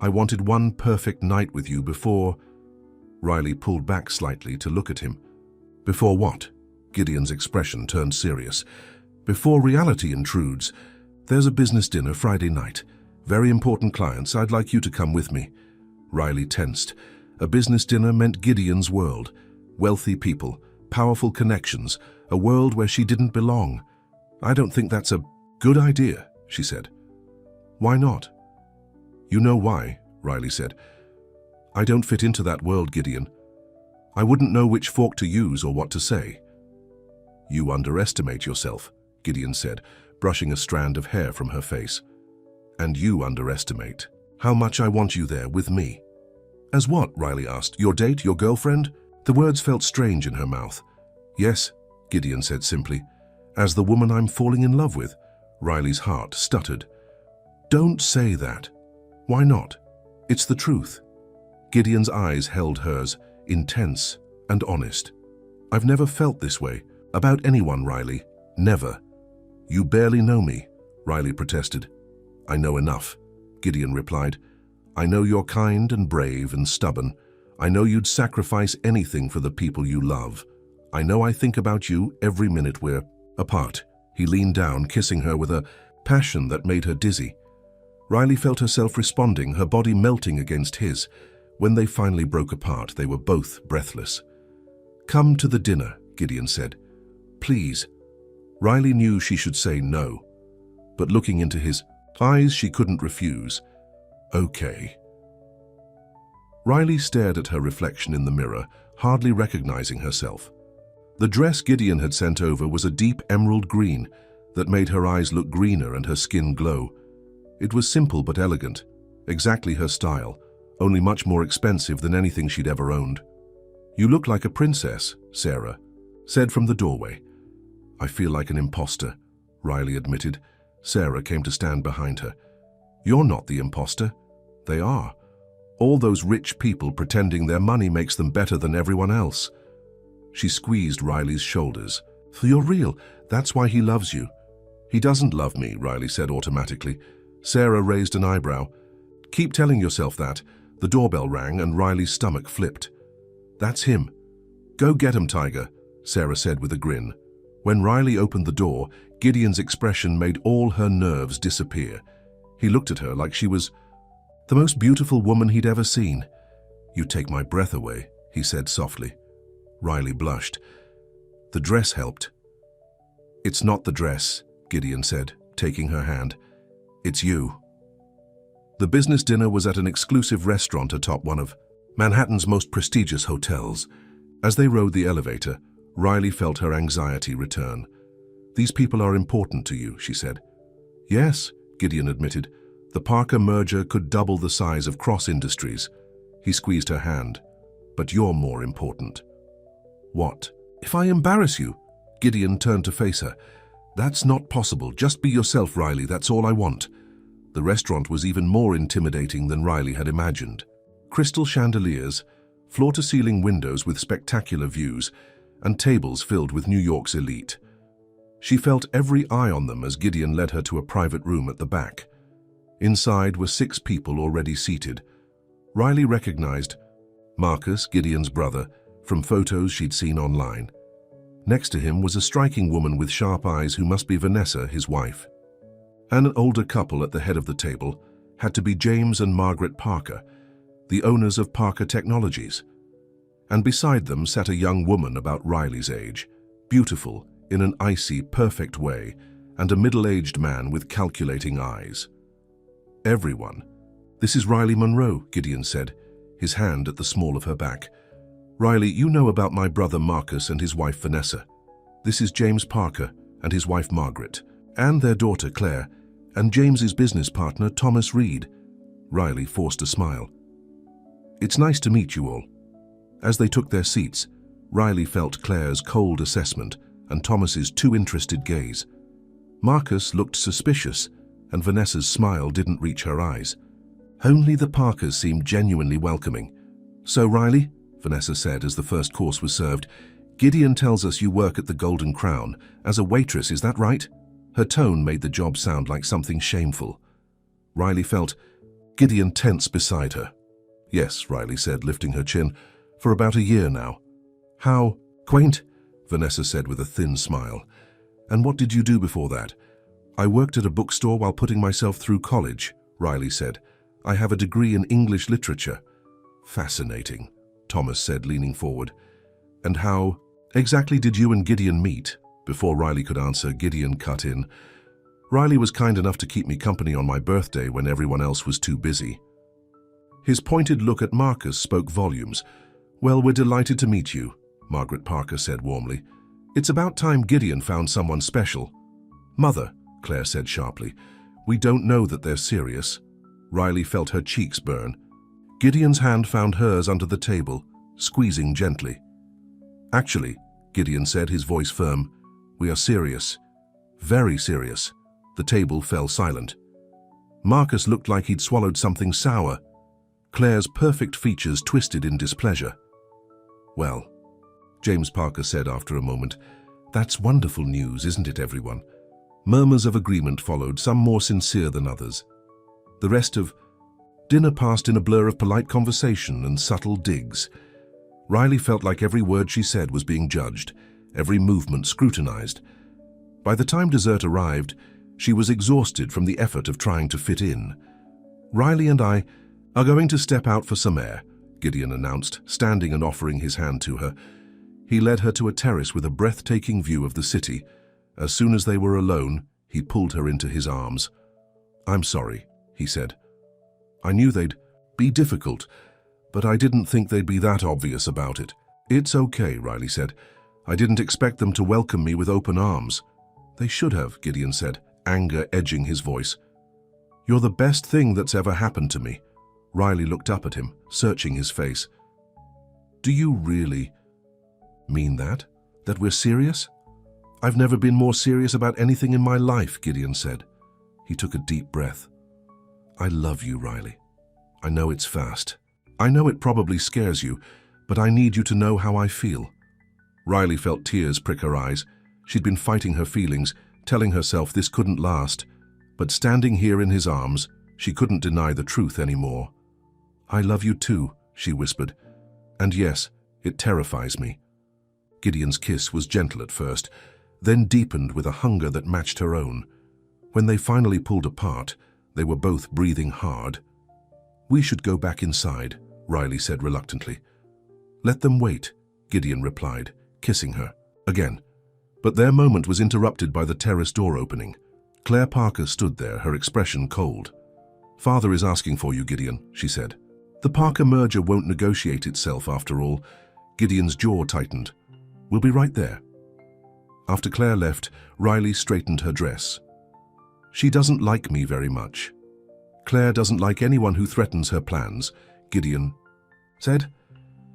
"I wanted one perfect night with you before—" Riley pulled back slightly to look at him. "Before what?" Gideon's expression turned serious. "Before reality intrudes. There's a business dinner Friday night. Very important clients. I'd like you to come with me." Riley tensed. A business dinner meant Gideon's world. Wealthy people, powerful connections, a world where she didn't belong. "I don't think that's a good idea," she said. "Why not?" "You know why," Riley said. "I don't fit into that world, Gideon. I wouldn't know which fork to use or what to say." "You underestimate yourself," Gideon said, brushing a strand of hair from her face. "And you underestimate how much I want you there with me." "As what?" Riley asked. "Your date? Your girlfriend?" The words felt strange in her mouth. "Yes," Gideon said simply. "As the woman I'm falling in love with." Riley's heart stuttered. "Don't say that." "Why not? It's the truth." Gideon's eyes held hers, intense and honest. "I've never felt this way about anyone, Riley. Never." "You barely know me," Riley protested. "I know enough," Gideon replied. "I know you're kind and brave and stubborn. I know you'd sacrifice anything for the people you love. I know I think about you every minute we're apart." He leaned down, kissing her with a passion that made her dizzy. Riley felt herself responding, her body melting against his. When they finally broke apart, they were both breathless. "Come to the dinner," Gideon said. "Please." Riley knew she should say no, but looking into his eyes, she couldn't refuse. "Okay." Riley stared at her reflection in the mirror, hardly recognizing herself. The dress Gideon had sent over was a deep emerald green that made her eyes look greener and her skin glow. It was simple but elegant, exactly her style, only much more expensive than anything she'd ever owned. "You look like a princess," Sarah said from the doorway. "I feel like an imposter," Riley admitted. Sarah came to stand behind her. "You're not the imposter. They are. All those rich people pretending their money makes them better than everyone else." She squeezed Riley's shoulders. "You're real. That's why he loves you." "He doesn't love me," Riley said automatically. Sarah raised an eyebrow. "Keep telling yourself that." The doorbell rang and Riley's stomach flipped. "That's him." "Go get him, Tiger," Sarah said with a grin. When Riley opened the door, Gideon's expression made all her nerves disappear. He looked at her like she was the most beautiful woman he'd ever seen. "You take my breath away," he said softly. Riley blushed. "The dress helped." "It's not the dress," Gideon said, taking her hand. "It's you." The business dinner was at an exclusive restaurant atop one of Manhattan's most prestigious hotels. As they rode the elevator, Riley felt her anxiety return. "These people are important to you," she said. "Yes," Gideon admitted. "The Parker merger could double the size of Cross Industries." He squeezed her hand. "But you're more important." "What? If I embarrass you?" Gideon turned to face her. "That's not possible. Just be yourself, Riley. That's all I want." The restaurant was even more intimidating than Riley had imagined. Crystal chandeliers, floor-to-ceiling windows with spectacular views, and tables filled with New York's elite. She felt every eye on them as Gideon led her to a private room at the back. Inside were 6 people already seated. Riley recognized Marcus, Gideon's brother, from photos she'd seen online. Next to him was a striking woman with sharp eyes who must be Vanessa, his wife. An older couple at the head of the table had to be James and Margaret Parker, the owners of Parker Technologies. And beside them sat a young woman about Riley's age, beautiful in an icy, perfect way, and a middle-aged man with calculating eyes. "Everyone. This is Riley Monroe," Gideon said, his hand at the small of her back. "Riley, you know about my brother Marcus and his wife Vanessa. This is James Parker and his wife Margaret, and their daughter Claire, and James's business partner Thomas Reed." Riley forced a smile. "It's nice to meet you all." As they took their seats, Riley felt Claire's cold assessment and Thomas's too interested gaze. Marcus looked suspicious, and Vanessa's smile didn't reach her eyes. Only the Parkers seemed genuinely welcoming. "So, Riley," Vanessa said as the first course was served, "Gideon tells us you work at the Golden Crown as a waitress, is that right?" Her tone made the job sound like something shameful. Riley felt Gideon tense beside her. "Yes," Riley said, lifting her chin, "for about a year now." "How quaint," Vanessa said with a thin smile. "And what did you do before that?" "I worked at a bookstore while putting myself through college," Riley said. "I have a degree in English literature." "Fascinating," Thomas said, leaning forward. "And how exactly did you and Gideon meet?" Before Riley could answer, Gideon cut in. "Riley was kind enough to keep me company on my birthday when everyone else was too busy." His pointed look at Marcus spoke volumes. "Well, we're delighted to meet you," Margaret Parker said warmly. "It's about time Gideon found someone special." "Mother," Claire said sharply, "we don't know that they're serious." Riley felt her cheeks burn. Gideon's hand found hers under the table, squeezing gently. "Actually," Gideon said, his voice firm, "we are serious. Very serious." The table fell silent. Marcus looked like he'd swallowed something sour. Claire's perfect features twisted in displeasure. "Well," James Parker said after a moment, "that's wonderful news, isn't it, everyone?" Murmurs of agreement followed, some more sincere than others. The rest of dinner passed in a blur of polite conversation and subtle digs. Riley felt like every word she said was being judged, every movement scrutinized. By the time dessert arrived, she was exhausted from the effort of trying to fit in. "Riley and I are going to step out for some air," Gideon announced, standing and offering his hand to her. He led her to a terrace with a breathtaking view of the city. As soon as they were alone, he pulled her into his arms. "I'm sorry," he said. "I knew they'd be difficult, but I didn't think they'd be that obvious about it." "It's okay," Riley said. "I didn't expect them to welcome me with open arms." "They should have," Gideon said, anger edging his voice. "You're the best thing that's ever happened to me." Riley looked up at him, searching his face. "Do you really mean that? That we're serious?" "I've never been more serious about anything in my life," Gideon said. He took a deep breath. "I love you, Riley. I know it's fast. I know it probably scares you, but I need you to know how I feel." Riley felt tears prick her eyes. She'd been fighting her feelings, telling herself this couldn't last. But standing here in his arms, she couldn't deny the truth anymore. "I love you too," she whispered. "And yes, it terrifies me." Gideon's kiss was gentle at first, then deepened with a hunger that matched her own. When they finally pulled apart, they were both breathing hard. "We should go back inside," Riley said reluctantly. "Let them wait," Gideon replied, kissing her again. But their moment was interrupted by the terrace door opening. Claire Parker stood there, her expression cold. "Father is asking for you, Gideon," she said. The Parker merger won't negotiate itself after all. Gideon's jaw tightened. We'll be right there. After Claire left, Riley straightened her dress. She doesn't like me very much. Claire doesn't like anyone who threatens her plans, Gideon said.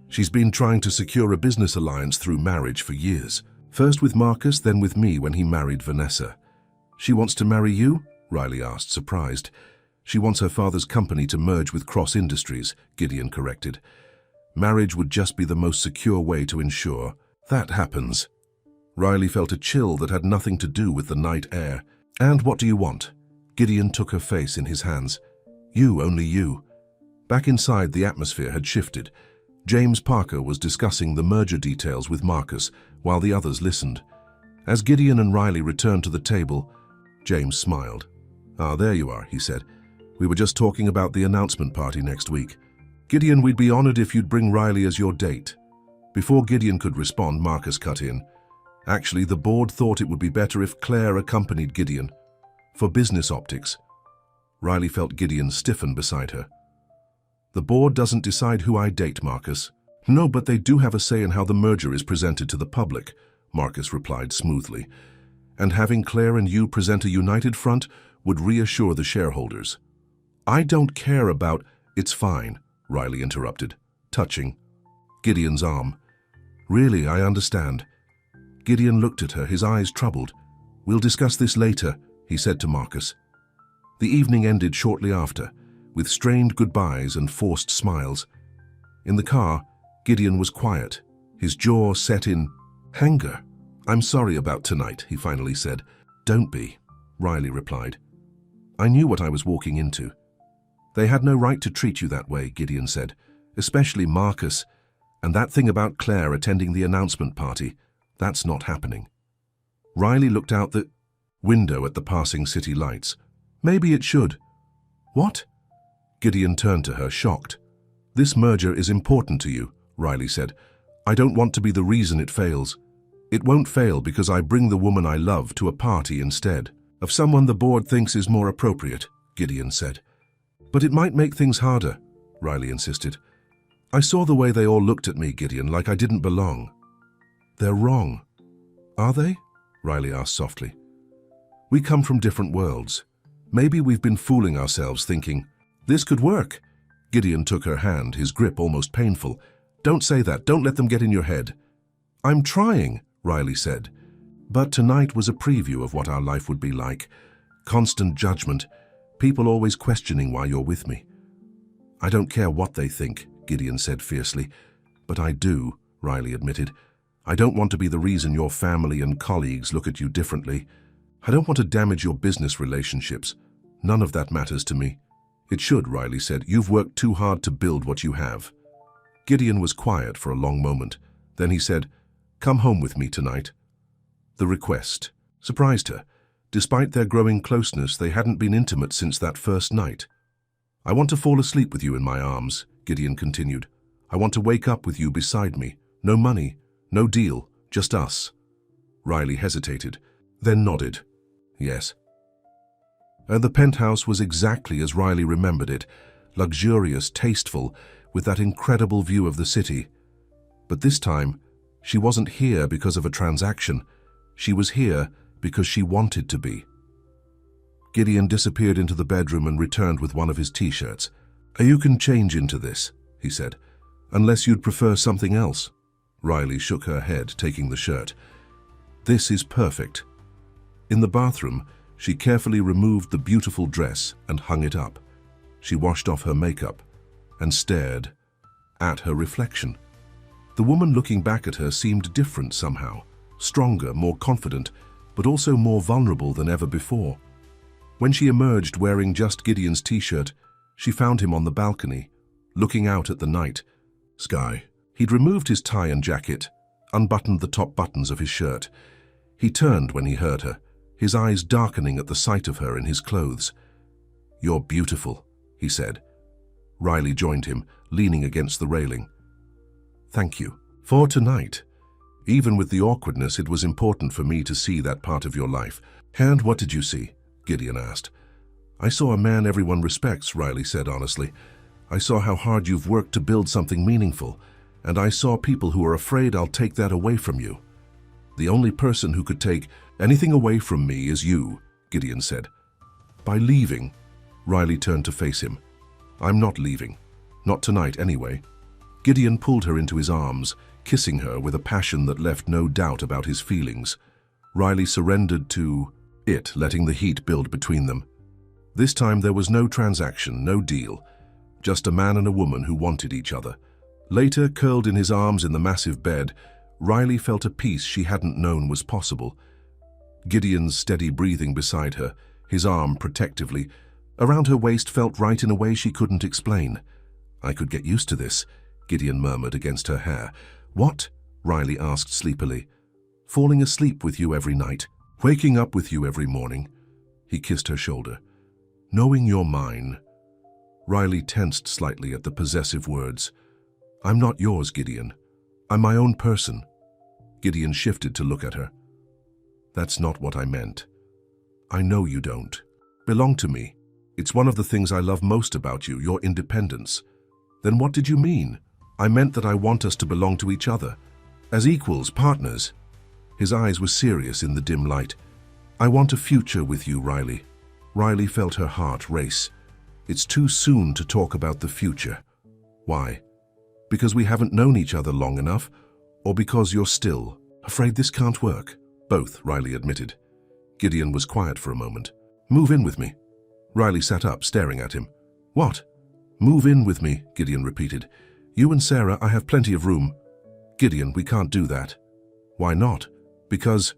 She's been trying to secure a business alliance through marriage for years. First with Marcus, then with me when he married Vanessa. She wants to marry you? Riley asked, surprised. She wants her father's company to merge with Cross Industries, Gideon corrected. Marriage would just be the most secure way to ensure that happens. Riley felt a chill that had nothing to do with the night air. And what do you want? Gideon took her face in his hands. You, only you. Back inside, the atmosphere had shifted. James Parker was discussing the merger details with Marcus while the others listened. As Gideon and Riley returned to the table, James smiled. Ah, there you are, he said. We were just talking about the announcement party next week. Gideon, we'd be honored if you'd bring Riley as your date. Before Gideon could respond, Marcus cut in. Actually, the board thought it would be better if Claire accompanied Gideon. For business optics. Riley felt Gideon stiffen beside her. The board doesn't decide who I date, Marcus. No, but they do have a say in how the merger is presented to the public, Marcus replied smoothly. And having Claire and you present a united front would reassure the shareholders. I don't care about— It's fine, Riley interrupted, touching Gideon's arm. Really, I understand. Gideon looked at her, his eyes troubled. We'll discuss this later, he said to Marcus. The evening ended shortly after, with strained goodbyes and forced smiles. In the car, Gideon was quiet, his jaw set in anger. I'm sorry about tonight, he finally said. Don't be, Riley replied. I knew what I was walking into. They had no right to treat you that way, Gideon said, especially Marcus. And that thing about Claire attending the announcement party, that's not happening. Riley looked out the window at the passing city lights. Maybe it should. What? Gideon turned to her, shocked. This merger is important to you, Riley said. I don't want to be the reason it fails. It won't fail because I bring the woman I love to a party instead of someone the board thinks is more appropriate, Gideon said. But it might make things harder, Riley insisted. I saw the way they all looked at me, Gideon, like I didn't belong. They're wrong. Are they? Riley asked softly. We come from different worlds. Maybe we've been fooling ourselves thinking, this could work. Gideon took her hand, his grip almost painful. Don't say that. Don't let them get in your head. I'm trying, Riley said. But tonight was a preview of what our life would be like. Constant judgment. People always questioning why you're with me. I don't care what they think, Gideon said fiercely. But I do, Riley admitted. I don't want to be the reason your family and colleagues look at you differently. I don't want to damage your business relationships. None of that matters to me. It should, Riley said. You've worked too hard to build what you have. Gideon was quiet for a long moment. Then he said, Come home with me tonight. The request surprised her. Despite their growing closeness, they hadn't been intimate since that first night. I want to fall asleep with you in my arms, Gideon continued. I want to wake up with you beside me. No money, no deal, just us. Riley hesitated, then nodded. Yes. And the penthouse was exactly as Riley remembered it, luxurious, tasteful, with that incredible view of the city. But this time, she wasn't here because of a transaction. She was here because she wanted to be. Gideon disappeared into the bedroom and returned with one of his t-shirts. You can change into this, he said, unless you'd prefer something else. Riley shook her head, taking the shirt. This is perfect. In the bathroom, she carefully removed the beautiful dress and hung it up. She washed off her makeup and stared at her reflection. The woman looking back at her seemed different somehow, stronger, more confident, but also more vulnerable than ever before. When she emerged wearing just Gideon's t-shirt, she found him on the balcony, looking out at the night sky. He'd removed his tie and jacket, unbuttoned the top buttons of his shirt. He turned when he heard her, his eyes darkening at the sight of her in his clothes. You're beautiful, he said. Riley joined him, leaning against the railing. Thank you. For tonight. Even with the awkwardness, it was important for me to see that part of your life. And what did you see? Gideon asked. I saw a man everyone respects, Riley said honestly. I saw how hard you've worked to build something meaningful, and I saw people who are afraid I'll take that away from you. The only person who could take anything away from me is you, Gideon said. By leaving, Riley turned to face him. I'm not leaving. Not tonight, anyway. Gideon pulled her into his arms, kissing her with a passion that left no doubt about his feelings. Riley surrendered to it, letting the heat build between them. This time there was no transaction, no deal. Just a man and a woman who wanted each other. Later, curled in his arms in the massive bed, Riley felt a peace she hadn't known was possible. Gideon's steady breathing beside her, his arm protectively, around her waist felt right in a way she couldn't explain. I could get used to this, Gideon murmured against her hair. What? Riley asked sleepily. Falling asleep with you every night, waking up with you every morning. He kissed her shoulder. Knowing you're mine. Riley tensed slightly at the possessive words. I'm not yours, Gideon. I'm my own person. Gideon shifted to look at her. That's not what I meant. I know you don't. Belong to me. It's one of the things I love most about you, your independence. Then what did you mean? I meant that I want us to belong to each other. As equals, partners. His eyes were serious in the dim light. I want a future with you, Riley. Riley felt her heart race. It's too soon to talk about the future. Why? Because we haven't known each other long enough, or because you're still afraid this can't work? Both, Riley admitted. Gideon was quiet for a moment. Move in with me. Riley sat up, staring at him. What? Move in with me, Gideon repeated. You and Sarah, I have plenty of room. Gideon, we can't do that. Why not? Because...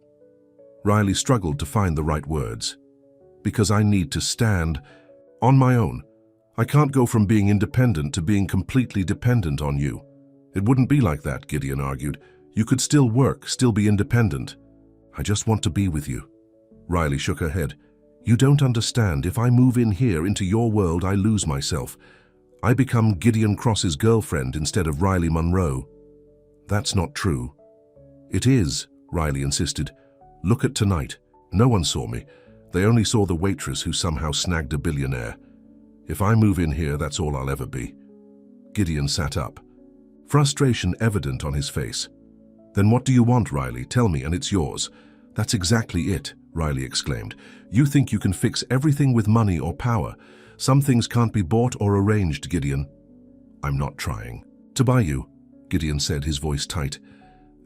Riley struggled to find the right words. Because I need to stand on my own. I can't go from being independent to being completely dependent on you. It wouldn't be like that, Gideon argued. You could still work, still be independent. I just want to be with you. Riley shook her head. You don't understand. If I move in here into your world, I lose myself. I become Gideon Cross's girlfriend instead of Riley Monroe. That's not true. It is, Riley insisted. Look at tonight. No one saw me. They only saw the waitress who somehow snagged a billionaire. If I move in here, that's all I'll ever be. Gideon sat up, frustration evident on his face. Then what do you want, Riley? Tell me, and it's yours. That's exactly it, Riley exclaimed. You think you can fix everything with money or power. Some things can't be bought or arranged, Gideon. I'm not trying to buy you, Gideon said, his voice tight.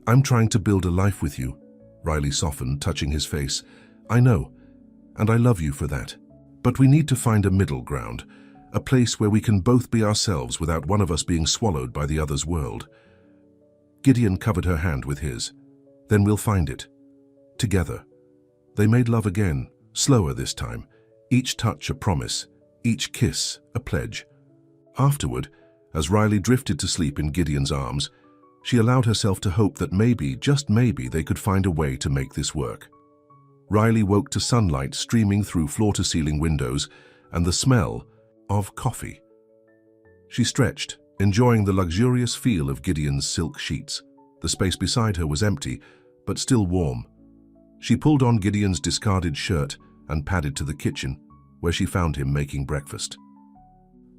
I'm trying to build a life with you. Riley softened, touching his face. I know, and I love you for that. But we need to find a middle ground, a place where we can both be ourselves without one of us being swallowed by the other's world. Gideon covered her hand with his. Then we'll find it. Together. They made love again, slower this time, each touch a promise, each kiss a pledge. Afterward, as Riley drifted to sleep in Gideon's arms, she allowed herself to hope that maybe, just maybe, they could find a way to make this work. Riley woke to sunlight streaming through floor-to-ceiling windows and the smell of coffee. She stretched, enjoying the luxurious feel of Gideon's silk sheets. The space beside her was empty, but still warm. She pulled on Gideon's discarded shirt and padded to the kitchen, where she found him making breakfast.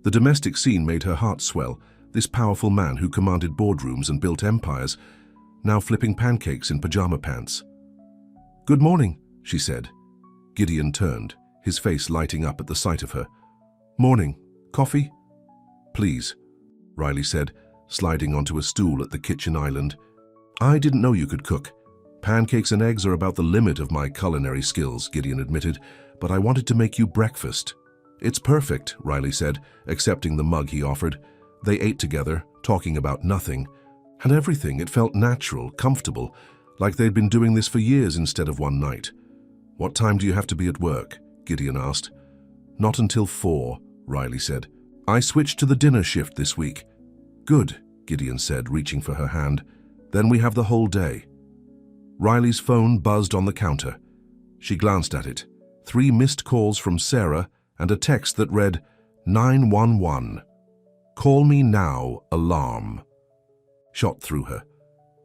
The domestic scene made her heart swell. This powerful man who commanded boardrooms and built empires, now flipping pancakes in pajama pants. Good morning, she said. Gideon turned, his face lighting up at the sight of her. Morning. Coffee? Please, Riley said, sliding onto a stool at the kitchen island. I didn't know you could cook. Pancakes and eggs are about the limit of my culinary skills, Gideon admitted, but I wanted to make you breakfast. It's perfect, Riley said, accepting the mug he offered. They ate together, talking about nothing, and everything. It felt natural, comfortable, like they'd been doing this for years instead of one night. What time do you have to be at work? Gideon asked. Not until 4, Riley said. I switched to the dinner shift this week. Good, Gideon said, reaching for her hand. Then we have the whole day. Riley's phone buzzed on the counter. She glanced at it. 3 missed calls from Sarah and a text that read, 911. Call me now, alarm. Shot through her.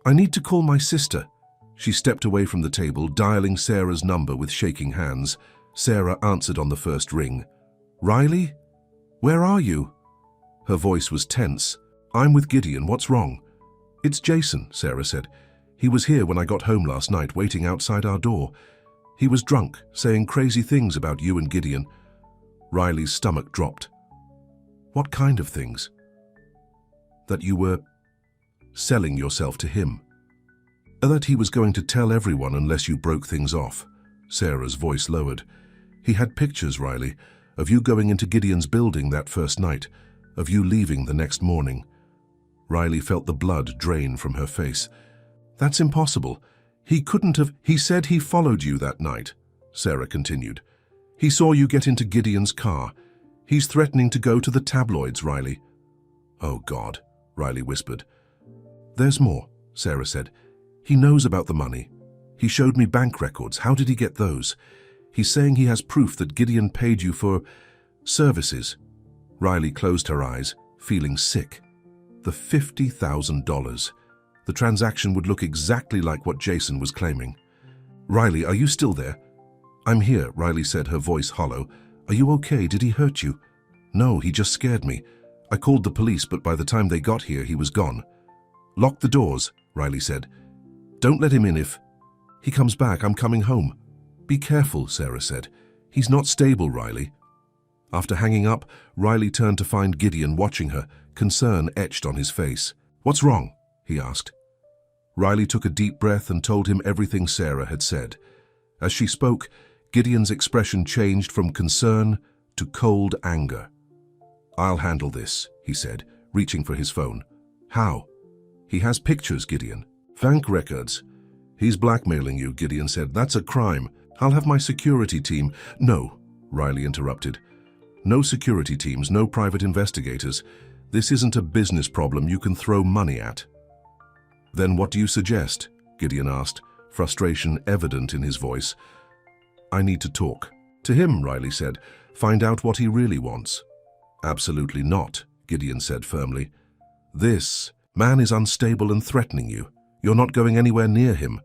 I need to call my sister. She stepped away from the table, dialing Sarah's number with shaking hands. Sarah answered on the first ring. Riley? Where are you? Her voice was tense. "I'm with Gideon, what's wrong?" "It's Jason," Sarah said. "He was here when I got home last night, waiting outside our door. He was drunk, saying crazy things about you and Gideon." Riley's stomach dropped. "What kind of things?" "That you were selling yourself to him. That he was going to tell everyone unless you broke things off." Sarah's voice lowered. "He had pictures, Riley, of you going into Gideon's building that first night, of you leaving the next morning." Riley felt the blood drain from her face. "That's impossible. He couldn't have—" "He said he followed you that night," Sarah continued. "He saw you get into Gideon's car. He's threatening to go to the tabloids, Riley." "Oh, God," Riley whispered. "There's more," Sarah said. "He knows about the money. He showed me bank records. How did he get those? He's saying he has proof that Gideon paid you for services." Riley closed her eyes, feeling sick. The $50,000. The transaction would look exactly like what Jason was claiming. "Riley, are you still there?" "I'm here," Riley said, her voice hollow. "Are you okay? Did he hurt you?" "No, he just scared me. I called the police, but by the time they got here, he was gone." "Lock the doors," Riley said. "Don't let him in if he comes back. I'm coming home." "Be careful," Sarah said. "He's not stable, Riley." After hanging up, Riley turned to find Gideon watching her, concern etched on his face. "What's wrong?" he asked. Riley took a deep breath and told him everything Sarah had said. As she spoke, Gideon's expression changed from concern to cold anger. "I'll handle this," he said, reaching for his phone. "How?" "He has pictures, Gideon. Bank records." "He's blackmailing you," Gideon said. "That's a crime. I'll have my security team—" "No," Riley interrupted. "No security teams, no private investigators. This isn't a business problem you can throw money at." "Then what do you suggest?" Gideon asked, frustration evident in his voice. "I need to talk to him," Riley said. "Find out what he really wants." "Absolutely not," Gideon said firmly. "This man is unstable and threatening you. You're not going anywhere near him."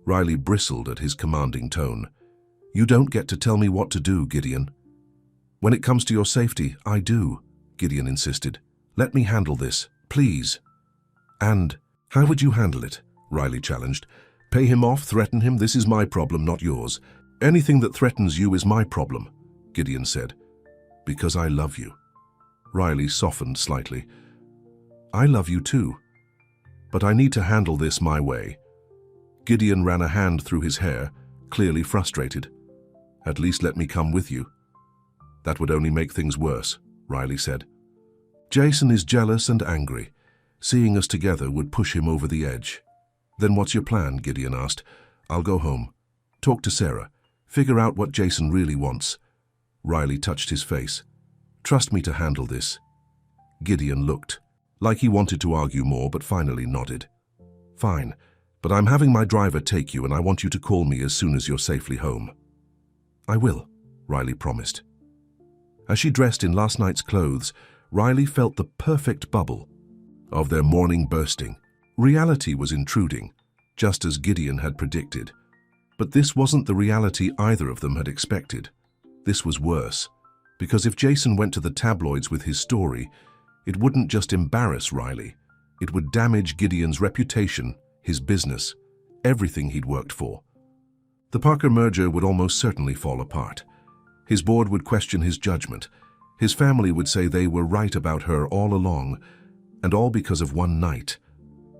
Riley bristled at his commanding tone. "You don't get to tell me what to do, Gideon." "When it comes to your safety, I do," Gideon insisted. "Let me handle this, please." "And how would you handle it?" Riley challenged. "Pay him off, threaten him? This is my problem, not yours." "Anything that threatens you is my problem," Gideon said. "Because I love you." Riley softened slightly. "I love you too. But I need to handle this my way." Gideon ran a hand through his hair, clearly frustrated. "At least let me come with you." "That would only make things worse," Riley said. "Jason is jealous and angry. Seeing us together would push him over the edge." "Then what's your plan?" Gideon asked. "I'll go home. Talk to Sarah. Figure out what Jason really wants." Riley touched his face. "Trust me to handle this." Gideon looked, like he wanted to argue more, but finally nodded. "Fine, but I'm having my driver take you and I want you to call me as soon as you're safely home." "I will," Riley promised. As she dressed in last night's clothes, Riley felt the perfect bubble of their morning bursting. Reality was intruding, just as Gideon had predicted. But this wasn't the reality either of them had expected. This was worse, because if Jason went to the tabloids with his story, it wouldn't just embarrass Riley. It would damage Gideon's reputation, his business, everything he'd worked for. The Parker merger would almost certainly fall apart. His board would question his judgment. His family would say they were right about her all along, and all because of one night,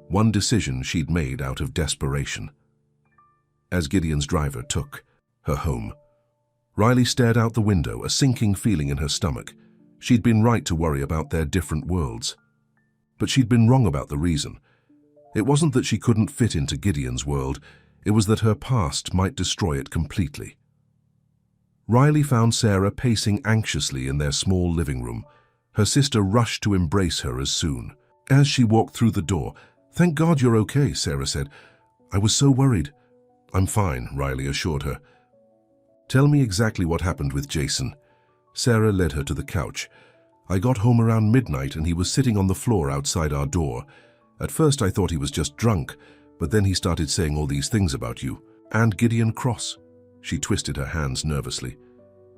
one decision she'd made out of desperation. As Gideon's driver took her home, Riley stared out the window, a sinking feeling in her stomach. She'd been right to worry about their different worlds. But she'd been wrong about the reason. It wasn't that she couldn't fit into Gideon's world, it was that her past might destroy it completely. Riley found Sarah pacing anxiously in their small living room. Her sister rushed to embrace her as soon. As she walked through the door, "Thank God you're okay," Sarah said. "I was so worried." "I'm fine," Riley assured her. "Tell me exactly what happened with Jason." Sarah led her to the couch. "I got home around midnight and he was sitting on the floor outside our door. At first I thought he was just drunk, but then he started saying all these things about you. And Gideon Cross." She twisted her hands nervously.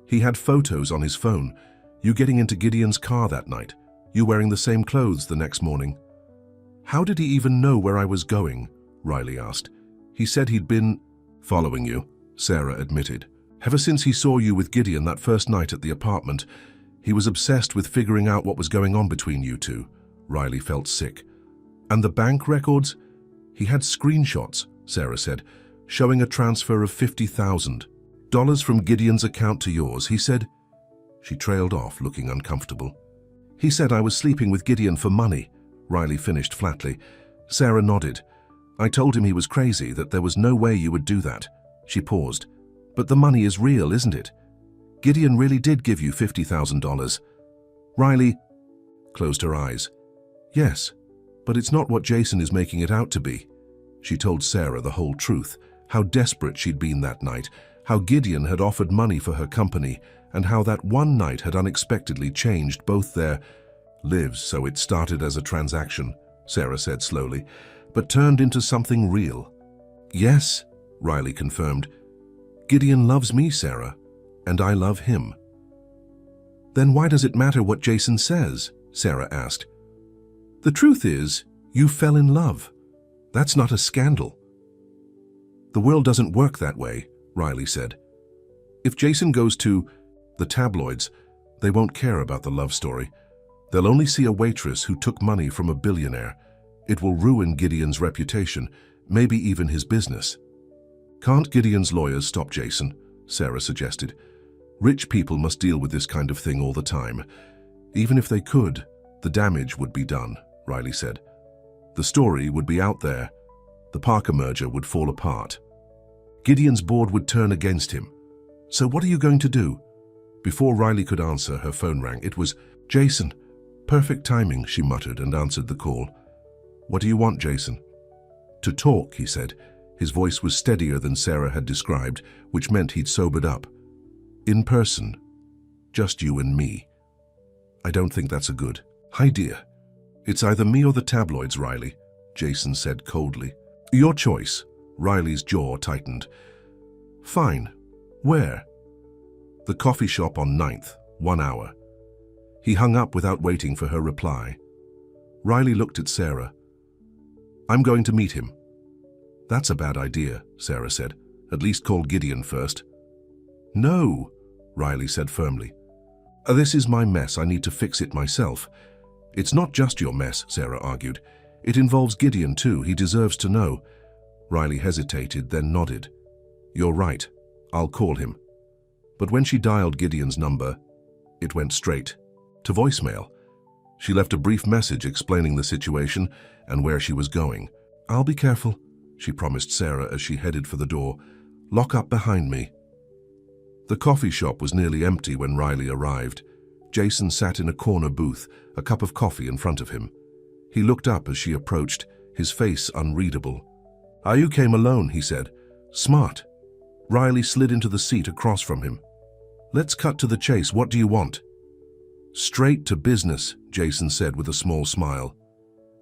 "He had photos on his phone. You getting into Gideon's car that night. You wearing the same clothes the next morning?" "How did he even know where I was going?" Riley asked. "He said he'd been following you," Sarah admitted. "Ever since he saw you with Gideon that first night at the apartment, he was obsessed with figuring out what was going on between you two." Riley felt sick. "And the bank records?" "He had screenshots," Sarah said, "showing a transfer of $50,000 from Gideon's account to yours. He said—" She trailed off, looking uncomfortable. "He said I was sleeping with Gideon for money," Riley finished flatly. Sarah nodded. "I told him he was crazy, that there was no way you would do that." She paused. "But the money is real, isn't it? Gideon really did give you $50,000. Riley closed her eyes. "Yes, but it's not what Jason is making it out to be." She told Sarah the whole truth, how desperate she'd been that night, how Gideon had offered money for her company, and how that one night had unexpectedly changed both their lives. "So it started as a transaction," Sarah said slowly, "but turned into something real." "Yes," Riley confirmed. "Gideon loves me, Sarah, and I love him." "Then why does it matter what Jason says?" Sarah asked. "The truth is, you fell in love. That's not a scandal." "The world doesn't work that way," Riley said. "If Jason goes to the tabloids, they won't care about the love story. They'll only see a waitress who took money from a billionaire. It will ruin Gideon's reputation, maybe even his business." "Can't Gideon's lawyers stop Jason?" Sarah suggested. "Rich people must deal with this kind of thing all the time. Even if they could, the damage would be done," Riley said. "The story would be out there. The Parker merger would fall apart. Gideon's board would turn against him. So what are you going to do?" Before Riley could answer, her phone rang. It was Jason. "Perfect timing," she muttered and answered the call. "What do you want, Jason?" "To talk," he said. His voice was steadier than Sarah had described, which meant he'd sobered up. "In person. Just you and me." "I don't think that's a good idea." "It's either me or the tabloids, Riley," Jason said coldly. "Your choice." Riley's jaw tightened. "Fine. Where?" "The coffee shop on 9th, 1 hour." He hung up without waiting for her reply. Riley looked at Sarah. "I'm going to meet him." "That's a bad idea," Sarah said. "At least call Gideon first." "No," Riley said firmly. "This is my mess. I need to fix it myself." "It's not just your mess," Sarah argued. "It involves Gideon too. He deserves to know." Riley hesitated, then nodded. "You're right. I'll call him." But when she dialed Gideon's number, it went straight to voicemail. She left a brief message explaining the situation and where she was going. "I'll be careful," she promised Sarah as she headed for the door. "Lock up behind me." The coffee shop was nearly empty when Riley arrived. Jason sat in a corner booth, a cup of coffee in front of him. He looked up as she approached, his face unreadable. "You came alone," he said. "Smart." Riley slid into the seat across from him. "Let's cut to the chase. What do you want?" "Straight to business," Jason said with a small smile.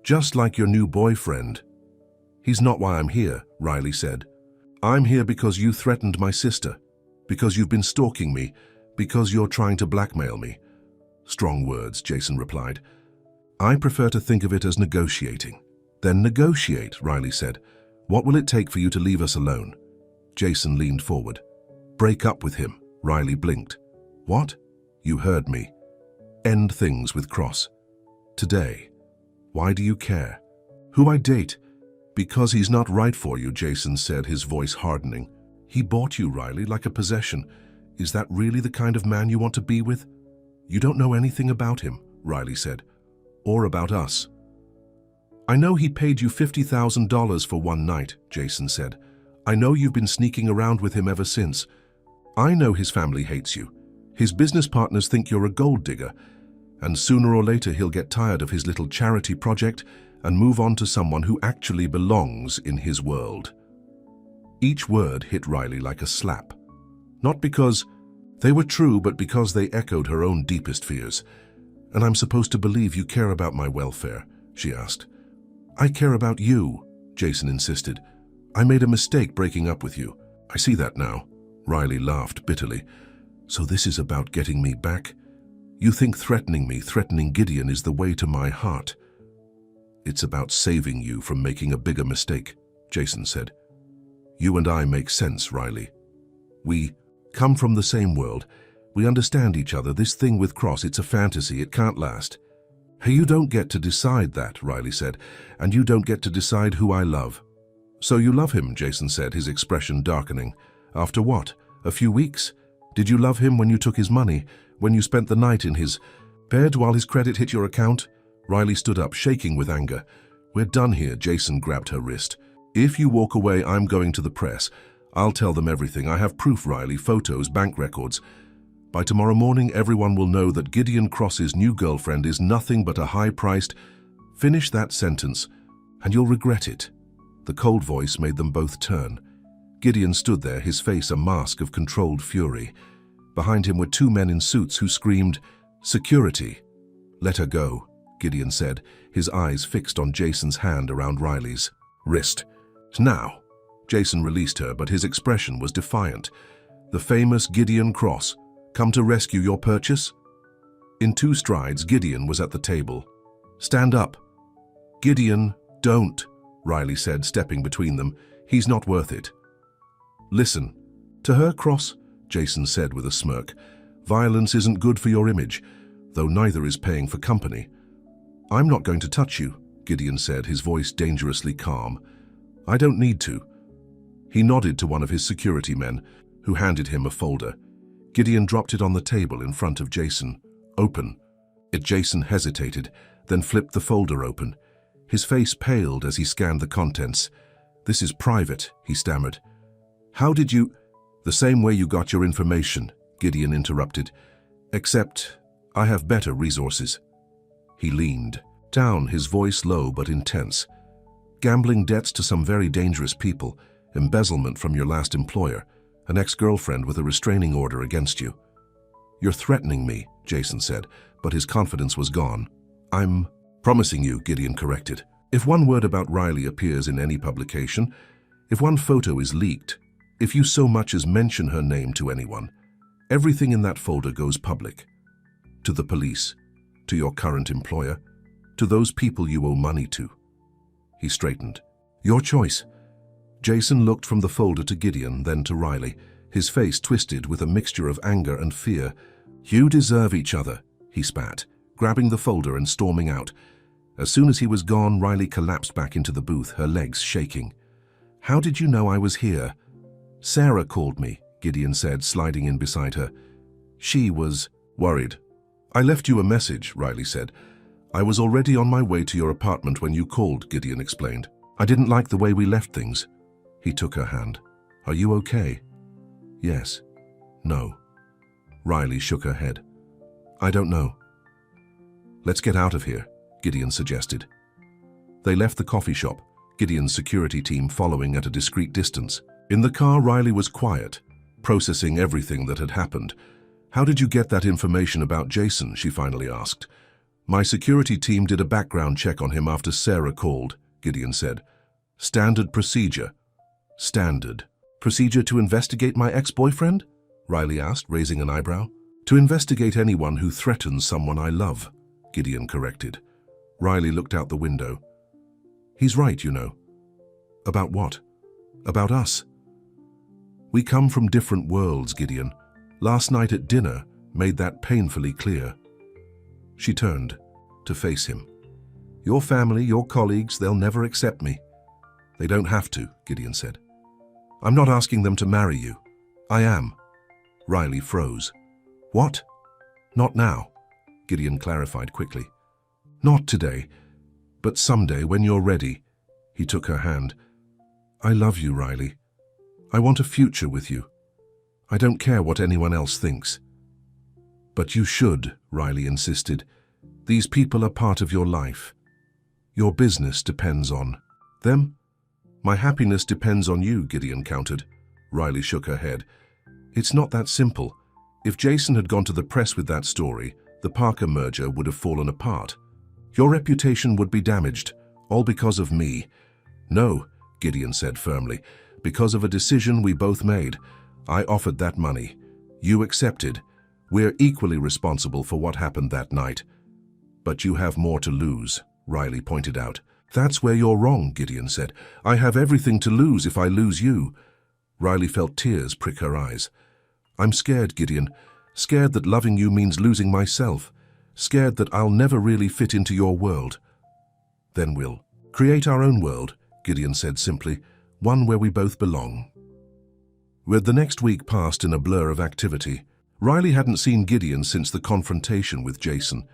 "Just like your new boyfriend." "He's not why I'm here," Riley said. "I'm here because you threatened my sister, because you've been stalking me, because you're trying to blackmail me." "Strong words," Jason replied. "I prefer to think of it as negotiating." "Then negotiate," Riley said. "What will it take for you to leave us alone?" Jason leaned forward. "Break up with him," Riley blinked. "What?" "You heard me. End things with Cross. Today." "Why do you care?" "Who I date." "Because he's not right for you," Jason said, his voice hardening. "He bought you, Riley, like a possession. Is that really the kind of man you want to be with?" "You don't know anything about him," Riley said. "Or about us." "I know he paid you $50,000 for one night," Jason said. "I know you've been sneaking around with him ever since. I know his family hates you. His business partners think you're a gold digger. And sooner or later he'll get tired of his little charity project and move on to someone who actually belongs in his world." Each word hit Riley like a slap. Not because they were true, but because they echoed her own deepest fears. "And I'm supposed to believe you care about my welfare?" she asked. "I care about you," Jason insisted. "I made a mistake breaking up with you. I see that now." Riley laughed bitterly. "So this is about getting me back?" You think threatening me, threatening Gideon, is the way to my heart. It's about saving you from making a bigger mistake, Jason said. You and I make sense, Riley. We come from the same world. We understand each other. This thing with Cross, it's a fantasy. It can't last. Hey, you don't get to decide that, Riley said, and you don't get to decide who I love. So you love him, Jason said, his expression darkening. After what? A few weeks? Did you love him when you took his money, when you spent the night in his bed while his credit hit your account? Riley stood up, shaking with anger. We're done here, Jason grabbed her wrist. If you walk away, I'm going to the press. I'll tell them everything. I have proof, Riley, photos, bank records. By tomorrow morning, everyone will know that Gideon Cross's new girlfriend is nothing but a high-priced... Finish that sentence, and you'll regret it. The cold voice made them both turn. Gideon stood there, his face a mask of controlled fury. Behind him were two men in suits who screamed, "Security!" "Let her go," Gideon said, his eyes fixed on Jason's hand around Riley's wrist. "Now." Jason released her, but his expression was defiant. "The famous Gideon Cross, come to rescue your purchase?" In 2 strides, Gideon was at the table. "Stand up." "Gideon, don't," Riley said, stepping between them. "He's not worth it." "Listen, to her, Cross," Jason said with a smirk. "Violence isn't good for your image, though neither is paying for company." "I'm not going to touch you," Gideon said, his voice dangerously calm. "I don't need to." He nodded to one of his security men, who handed him a folder. Gideon dropped it on the table in front of Jason. "Open." Jason hesitated, then flipped the folder open. His face paled as he scanned the contents. "This is private," he stammered. "How did you—" "The same way you got your information," Gideon interrupted. "Except I have better resources." He leaned down, his voice low but intense. "Gambling debts to some very dangerous people, embezzlement from your last employer, an ex-girlfriend with a restraining order against you." "You're threatening me," Jason said, but his confidence was gone. "I'm promising you," Gideon corrected. "If one word about Riley appears in any publication, if one photo is leaked, if you so much as mention her name to anyone, everything in that folder goes public. To the police, to your current employer, to those people you owe money to." He straightened. "Your choice." Jason looked from the folder to Gideon, then to Riley, his face twisted with a mixture of anger and fear. "You deserve each other," he spat, grabbing the folder and storming out. As soon as he was gone, Riley collapsed back into the booth, her legs shaking. "How did you know I was here?" "Sarah called me," Gideon said, sliding in beside her. "She was worried." "I left you a message," Riley said. "I was already on my way to your apartment when you called," Gideon explained. "I didn't like the way we left things." He took her hand. "Are you okay?" "Yes." "No." Riley shook her head. "I don't know." "Let's get out of here," Gideon suggested. They left the coffee shop, Gideon's security team following at a discreet distance. In the car, Riley was quiet, processing everything that had happened. "How did you get that information about Jason?" she finally asked. "My security team did a background check on him after Sarah called," Gideon said. "Standard procedure." "Standard procedure to investigate my ex-boyfriend?" Riley asked, raising an eyebrow. "To investigate anyone who threatens someone I love," Gideon corrected. Riley looked out the window. "He's right, you know." "About what?" "About us." "We come from different worlds, Gideon. Last night at dinner made that painfully clear." She turned to face him. "Your family, your colleagues, they'll never accept me." "They don't have to," Gideon said. "I'm not asking them to marry you." "I am." Riley froze. "What?" "Not now," Gideon clarified quickly. "Not today, but someday when you're ready." He took her hand. "I love you, Riley. I want a future with you. I don't care what anyone else thinks." "But you should," Riley insisted. "These people are part of your life. Your business depends on them." "My happiness depends on you," Gideon countered. Riley shook her head. "It's not that simple. If Jason had gone to the press with that story, the Parker merger would have fallen apart. Your reputation would be damaged, all because of me." "No," Gideon said firmly, "because of a decision we both made. I offered that money. You accepted. We're equally responsible for what happened that night. But you have more to lose, Riley pointed out. That's where you're wrong, Gideon said. I have everything to lose if I lose you. Riley felt tears prick her eyes. I'm scared, Gideon. Scared that loving you means losing myself. Scared that I'll never really fit into your world. Then we'll create our own world, Gideon said simply, one where we both belong. With the next week passed in a blur of activity, Riley hadn't seen Gideon since the confrontation with Jason.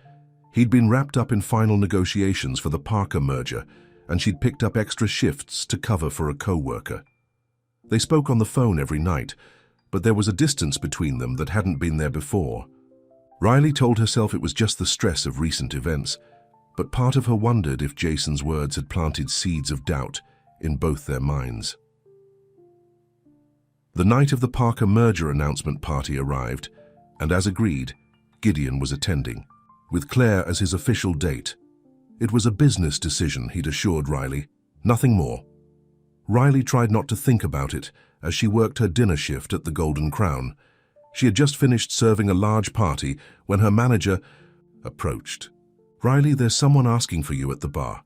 He'd been wrapped up in final negotiations for the Parker merger, and she'd picked up extra shifts to cover for a co-worker. They spoke on the phone every night, but there was a distance between them that hadn't been there before. Riley told herself it was just the stress of recent events, but part of her wondered if Jason's words had planted seeds of doubt in both their minds. The night of the Parker merger announcement party arrived, and as agreed, Gideon was attending, with Claire as his official date. It was a business decision, he'd assured Riley, nothing more. Riley tried not to think about it as she worked her dinner shift at the Golden Crown. She had just finished serving a large party when her manager approached. Riley, there's someone asking for you at the bar.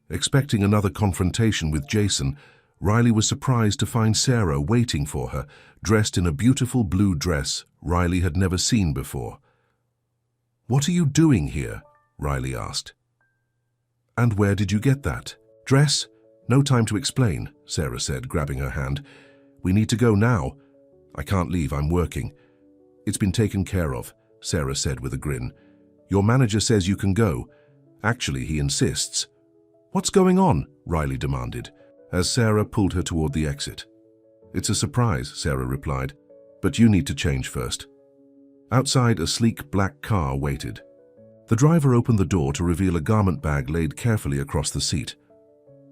Expecting another confrontation with Jason, Riley was surprised to find Sarah waiting for her, dressed in a beautiful blue dress Riley had never seen before. What are you doing here? Riley asked. And where did you get that dress? No time to explain, Sarah said, grabbing her hand. We need to go now. I can't leave, I'm working. It's been taken care of, Sarah said with a grin. Your manager says you can go. Actually, he insists. What's going on? Riley demanded, as Sarah pulled her toward the exit. It's a surprise, Sarah replied, but you need to change first. Outside, a sleek black car waited. The driver opened the door to reveal a garment bag laid carefully across the seat.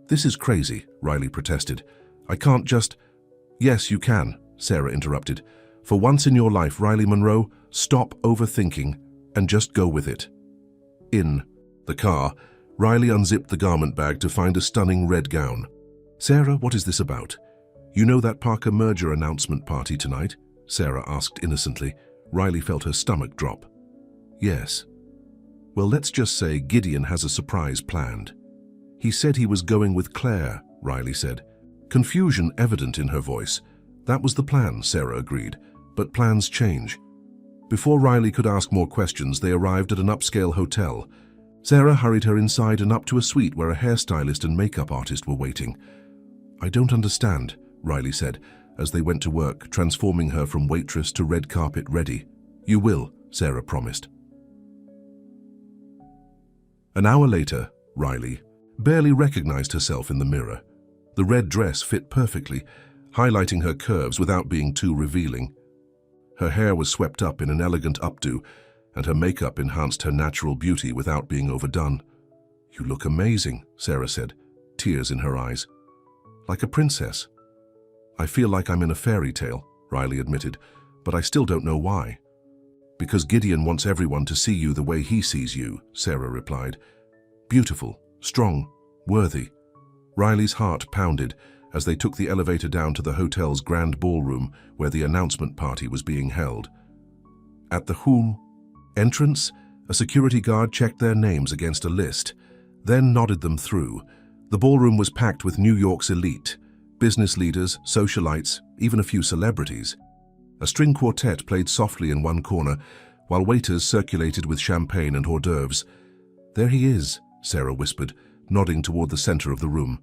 This is crazy, Riley protested. I can't just… Yes, you can, Sarah interrupted. For once in your life, Riley Monroe, stop overthinking and just go with it. In the car, Riley unzipped the garment bag to find a stunning red gown. Sarah, what is this about? You know that Parker merger announcement party tonight? Sarah asked innocently. Riley felt her stomach drop. Yes. Well, let's just say Gideon has a surprise planned. He said he was going with Claire, Riley said. Confusion evident in her voice. That was the plan, Sarah agreed, but plans change. Before Riley could ask more questions, they arrived at an upscale hotel. Sarah hurried her inside and up to a suite where a hairstylist and makeup artist were waiting. I don't understand, Riley said, as they went to work, transforming her from waitress to red carpet ready. You will, Sarah promised. An hour later, Riley barely recognized herself in the mirror. The red dress fit perfectly, highlighting her curves without being too revealing. Her hair was swept up in an elegant updo, and her makeup enhanced her natural beauty without being overdone. You look amazing, Sarah said, tears in her eyes. Like a princess. I feel like I'm in a fairy tale, Riley admitted, but I still don't know why. Because Gideon wants everyone to see you the way he sees you, Sarah replied. Beautiful, strong, worthy. Riley's heart pounded as they took the elevator down to the hotel's grand ballroom where the announcement party was being held. At the entrance, a security guard checked their names against a list, then nodded them through. The ballroom was packed with New York's elite, business leaders, socialites, even a few celebrities. A string quartet played softly in one corner, while waiters circulated with champagne and hors d'oeuvres. There he is, Sarah whispered, nodding toward the center of the room.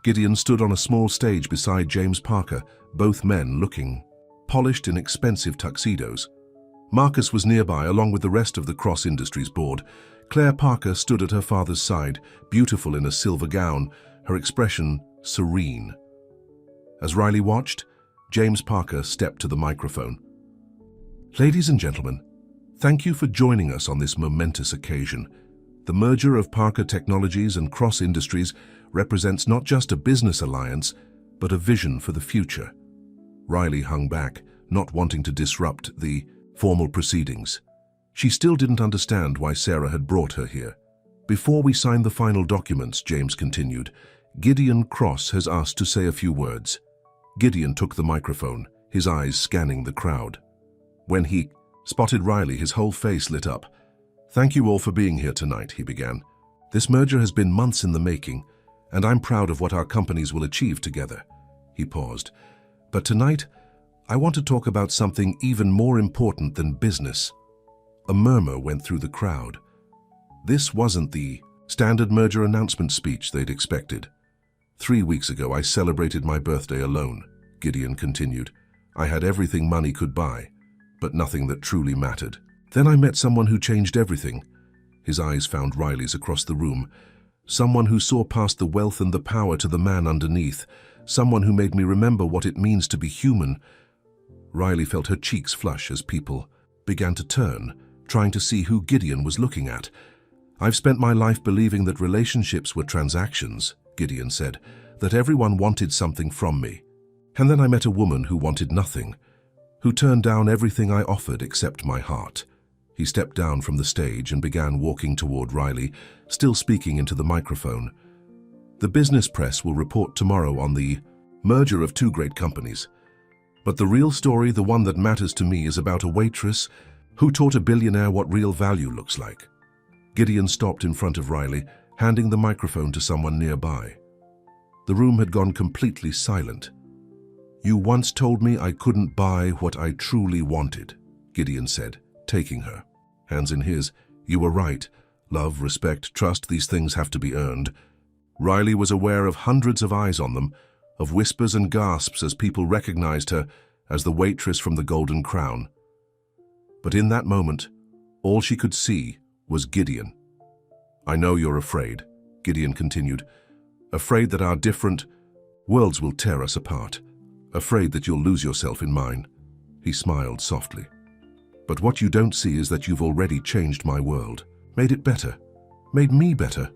Gideon stood on a small stage beside James Parker, both men looking polished in expensive tuxedos. Marcus was nearby along with the rest of the Cross Industries board. Claire Parker stood at her father's side, beautiful in a silver gown, her expression serene. As Riley watched, James Parker stepped to the microphone. Ladies and gentlemen, thank you for joining us on this momentous occasion. The merger of Parker Technologies and Cross Industries represents not just a business alliance, but a vision for the future. Riley hung back, not wanting to disrupt the formal proceedings. She still didn't understand why Sarah had brought her here. Before we sign the final documents, James continued, Gideon Cross has asked to say a few words. Gideon took the microphone, his eyes scanning the crowd. When he Spotted Riley, his whole face lit up. "Thank you all for being here tonight," he began. "This merger has been months in the making, and I'm proud of what our companies will achieve together." He paused. "But tonight, I want to talk about something even more important than business." A murmur went through the crowd. This wasn't the standard merger announcement speech they'd expected. "3 weeks ago, I celebrated my birthday alone," Gideon continued. "I had everything money could buy, but nothing that truly mattered. Then I met someone who changed everything." His eyes found Riley's across the room. "Someone who saw past the wealth and the power to the man underneath. Someone who made me remember what it means to be human." Riley felt her cheeks flush as people began to turn, trying to see who Gideon was looking at. "I've spent my life believing that relationships were transactions," Gideon said, "that everyone wanted something from me. And then I met a woman who wanted nothing, who turned down everything I offered except my heart." He stepped down from the stage and began walking toward Riley, still speaking into the microphone. "The business press will report tomorrow on the merger of two great companies. But the real story, the one that matters to me, is about a waitress who taught a billionaire what real value looks like." Gideon stopped in front of Riley, handing the microphone to someone nearby. The room had gone completely silent. "You once told me I couldn't buy what I truly wanted," Gideon said, taking her. Hands in his. "You were right. Love, respect, trust, these things have to be earned." Riley was aware of hundreds of eyes on them, of whispers and gasps as people recognized her as the waitress from the Golden Crown. But in that moment, all she could see was Gideon. "I know you're afraid," Gideon continued. "Afraid that our different worlds will tear us apart. Afraid that you'll lose yourself in mine." He smiled softly. "But what you don't see is that you've already changed my world, made it better, made me better."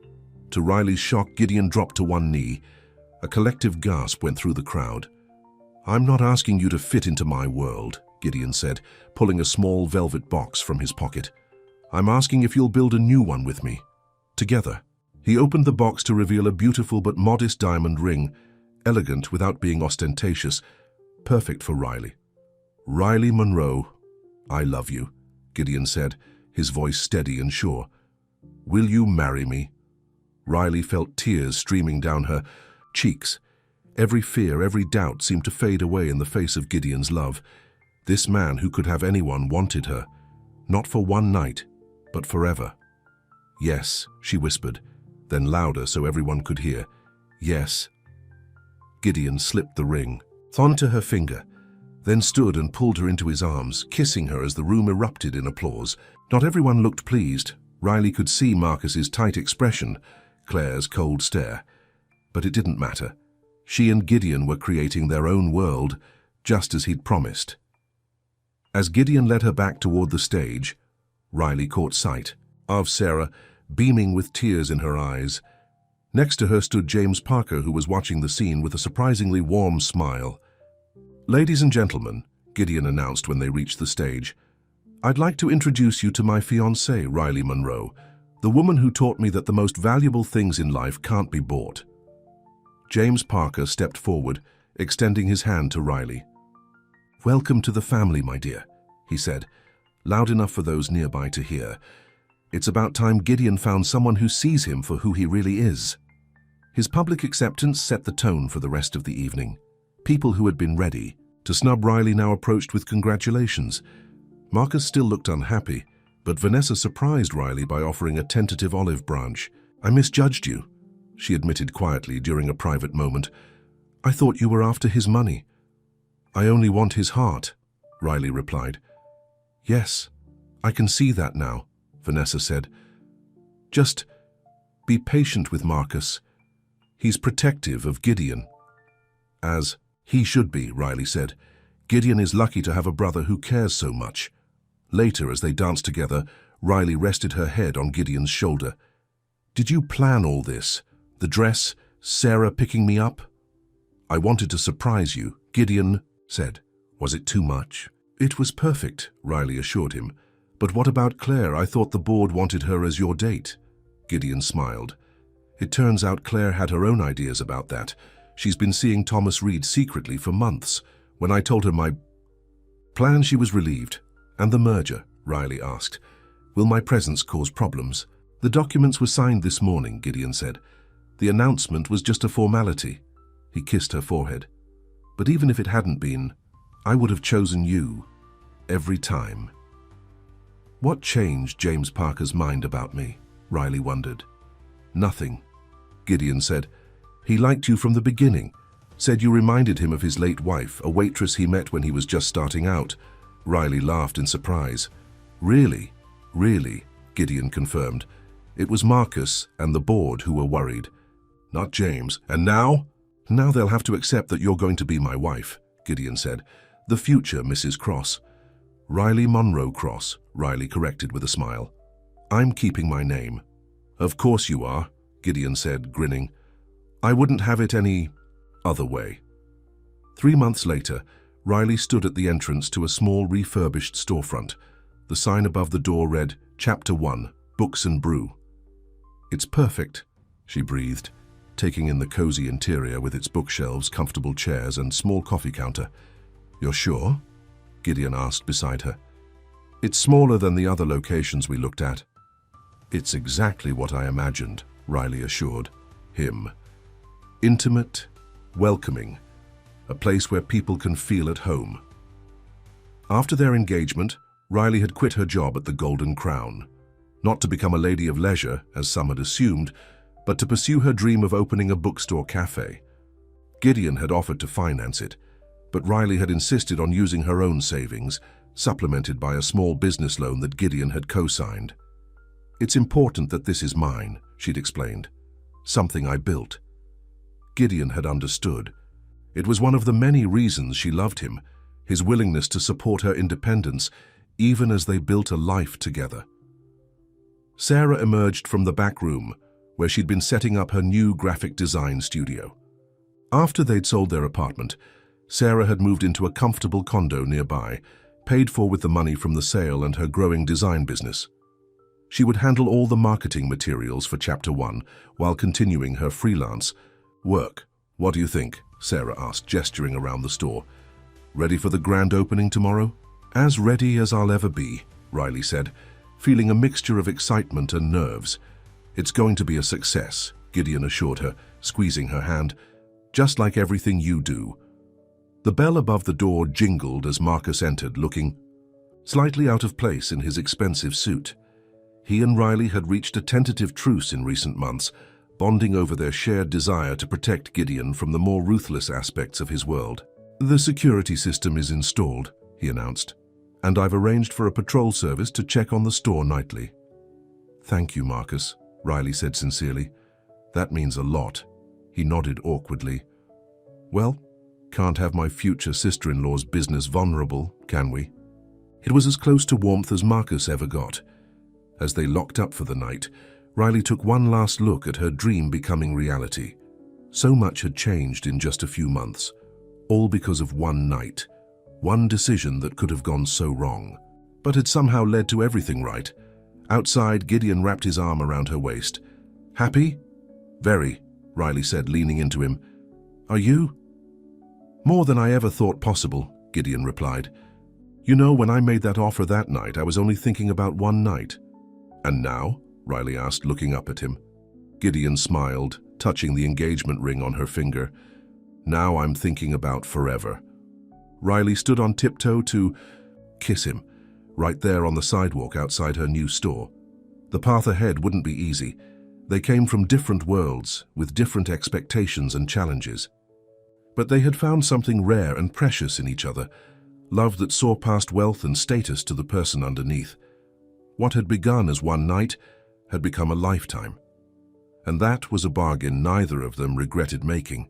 To Riley's shock, Gideon dropped to one knee. A collective gasp went through the crowd. "I'm not asking you to fit into my world," Gideon said, pulling a small velvet box from his pocket. "I'm asking if you'll build a new one with me, together." He opened the box to reveal a beautiful but modest diamond ring, elegant without being ostentatious, perfect for Riley. "Riley Monroe, I love you," Gideon said, his voice steady and sure. "Will you marry me?" Riley felt tears streaming down her cheeks. Every fear, every doubt seemed to fade away in the face of Gideon's love. This man who could have anyone wanted her, not for one night, but forever. "Yes," she whispered, then louder so everyone could hear. "Yes." Gideon slipped the ring onto her finger, then stood and pulled her into his arms, kissing her as the room erupted in applause. Not everyone looked pleased. Riley could see Marcus's tight expression, Claire's cold stare. But it didn't matter. She and Gideon were creating their own world, just as he'd promised. As Gideon led her back toward the stage, Riley caught sight of Sarah, beaming with tears in her eyes. Next to her stood James Parker, who was watching the scene with a surprisingly warm smile. "Ladies and gentlemen," Gideon announced when they reached the stage, "I'd like to introduce you to my fiancée, Riley Monroe, the woman who taught me that the most valuable things in life can't be bought." James Parker stepped forward, extending his hand to Riley. "Welcome to the family, my dear," he said, loud enough for those nearby to hear. It's about time Gideon found someone who sees him for who he really is. His public acceptance set the tone for the rest of the evening. People who had been ready to snub Riley now approached with congratulations. Marcus still looked unhappy, but Vanessa surprised Riley by offering a tentative olive branch. "I misjudged you," she admitted quietly during a private moment. "I thought you were after his money." "I only want his heart," Riley replied. "Yes, I can see that now," Vanessa said. "Just be patient with Marcus. He's protective of Gideon." "As he should be," Riley said. "Gideon is lucky to have a brother who cares so much." Later, as they danced together, Riley rested her head on Gideon's shoulder. "Did you plan all this? The dress, Sarah picking me up?" "I wanted to surprise you," Gideon said. "Was it too much?" "It was perfect," Riley assured him. "But what about Claire? I thought the board wanted her as your date." Gideon smiled. "It turns out Claire had her own ideas about that. She's been seeing Thomas Reed secretly for months. When I told her my plan, she was relieved. "And the merger?" Riley asked. "Will my presence cause problems?" "The documents were signed this morning," Gideon said. "The announcement was just a formality." He kissed her forehead. "But even if it hadn't been, I would have chosen you. Every time." What changed James Parker's mind about me? Riley wondered. "Nothing," Gideon said. "He liked you from the beginning. Said you reminded him of his late wife, a waitress he met when he was just starting out." Riley laughed in surprise. "Really? Really?" Gideon confirmed. "It was Marcus and the board who were worried. Not James. And now?" "Now they'll have to accept that you're going to be my wife," Gideon said. "The future Mrs. Cross." "Riley Monroe Cross," Riley corrected with a smile. "I'm keeping my name." "Of course you are," Gideon said, grinning. "I wouldn't have it any other way." 3 months later, Riley stood at the entrance to a small refurbished storefront. The sign above the door read, "Chapter 1, Books and Brew." "It's perfect," she breathed, taking in the cozy interior with its bookshelves, comfortable chairs, and small coffee counter. "You're sure?" Gideon asked beside her. "It's smaller than the other locations we looked at." "It's exactly what I imagined," Riley assured him. "Intimate, welcoming, a place where people can feel at home." After their engagement, Riley had quit her job at the Golden Crown. Not to become a lady of leisure, as some had assumed, but to pursue her dream of opening a bookstore cafe. Gideon had offered to finance it, but Riley had insisted on using her own savings, supplemented by a small business loan that Gideon had co-signed. "It's important that this is mine," she'd explained. "Something I built." Gideon had understood. It was one of the many reasons she loved him, his willingness to support her independence, even as they built a life together. Sarah emerged from the back room, where she'd been setting up her new graphic design studio. After they'd sold their apartment, Sarah had moved into a comfortable condo nearby, paid for with the money from the sale and her growing design business. She would handle all the marketing materials for Chapter 1 while continuing her freelance work. "What do you think?" Sarah asked, gesturing around the store. "Ready for the grand opening tomorrow?" "As ready as I'll ever be," Riley said, feeling a mixture of excitement and nerves. "It's going to be a success," Gideon assured her, squeezing her hand. "Just like everything you do." The bell above the door jingled as Marcus entered, looking slightly out of place in his expensive suit. He and Riley had reached a tentative truce in recent months, bonding over their shared desire to protect Gideon from the more ruthless aspects of his world. "The security system is installed," he announced, "and I've arranged for a patrol service to check on the store nightly." "Thank you, Marcus," Riley said sincerely. "That means a lot." He nodded awkwardly. "Well, can't have my future sister-in-law's business vulnerable, can we?" It was as close to warmth as Marcus ever got. As they locked up for the night, Riley took one last look at her dream becoming reality. So much had changed in just a few months, all because of one night, one decision that could have gone so wrong, but had somehow led to everything right. Outside, Gideon wrapped his arm around her waist. "Happy?" "Very," Riley said, leaning into him. "Are you?" "More than I ever thought possible," Gideon replied. "You know, when I made that offer that night, I was only thinking about one night." "And now?" Riley asked, looking up at him. Gideon smiled, touching the engagement ring on her finger. "Now I'm thinking about forever." Riley stood on tiptoe to kiss him, right there on the sidewalk outside her new store. The path ahead wouldn't be easy. They came from different worlds, with different expectations and challenges. But they had found something rare and precious in each other, love that saw past wealth and status to the person underneath. What had begun as one night had become a lifetime. And that was a bargain neither of them regretted making.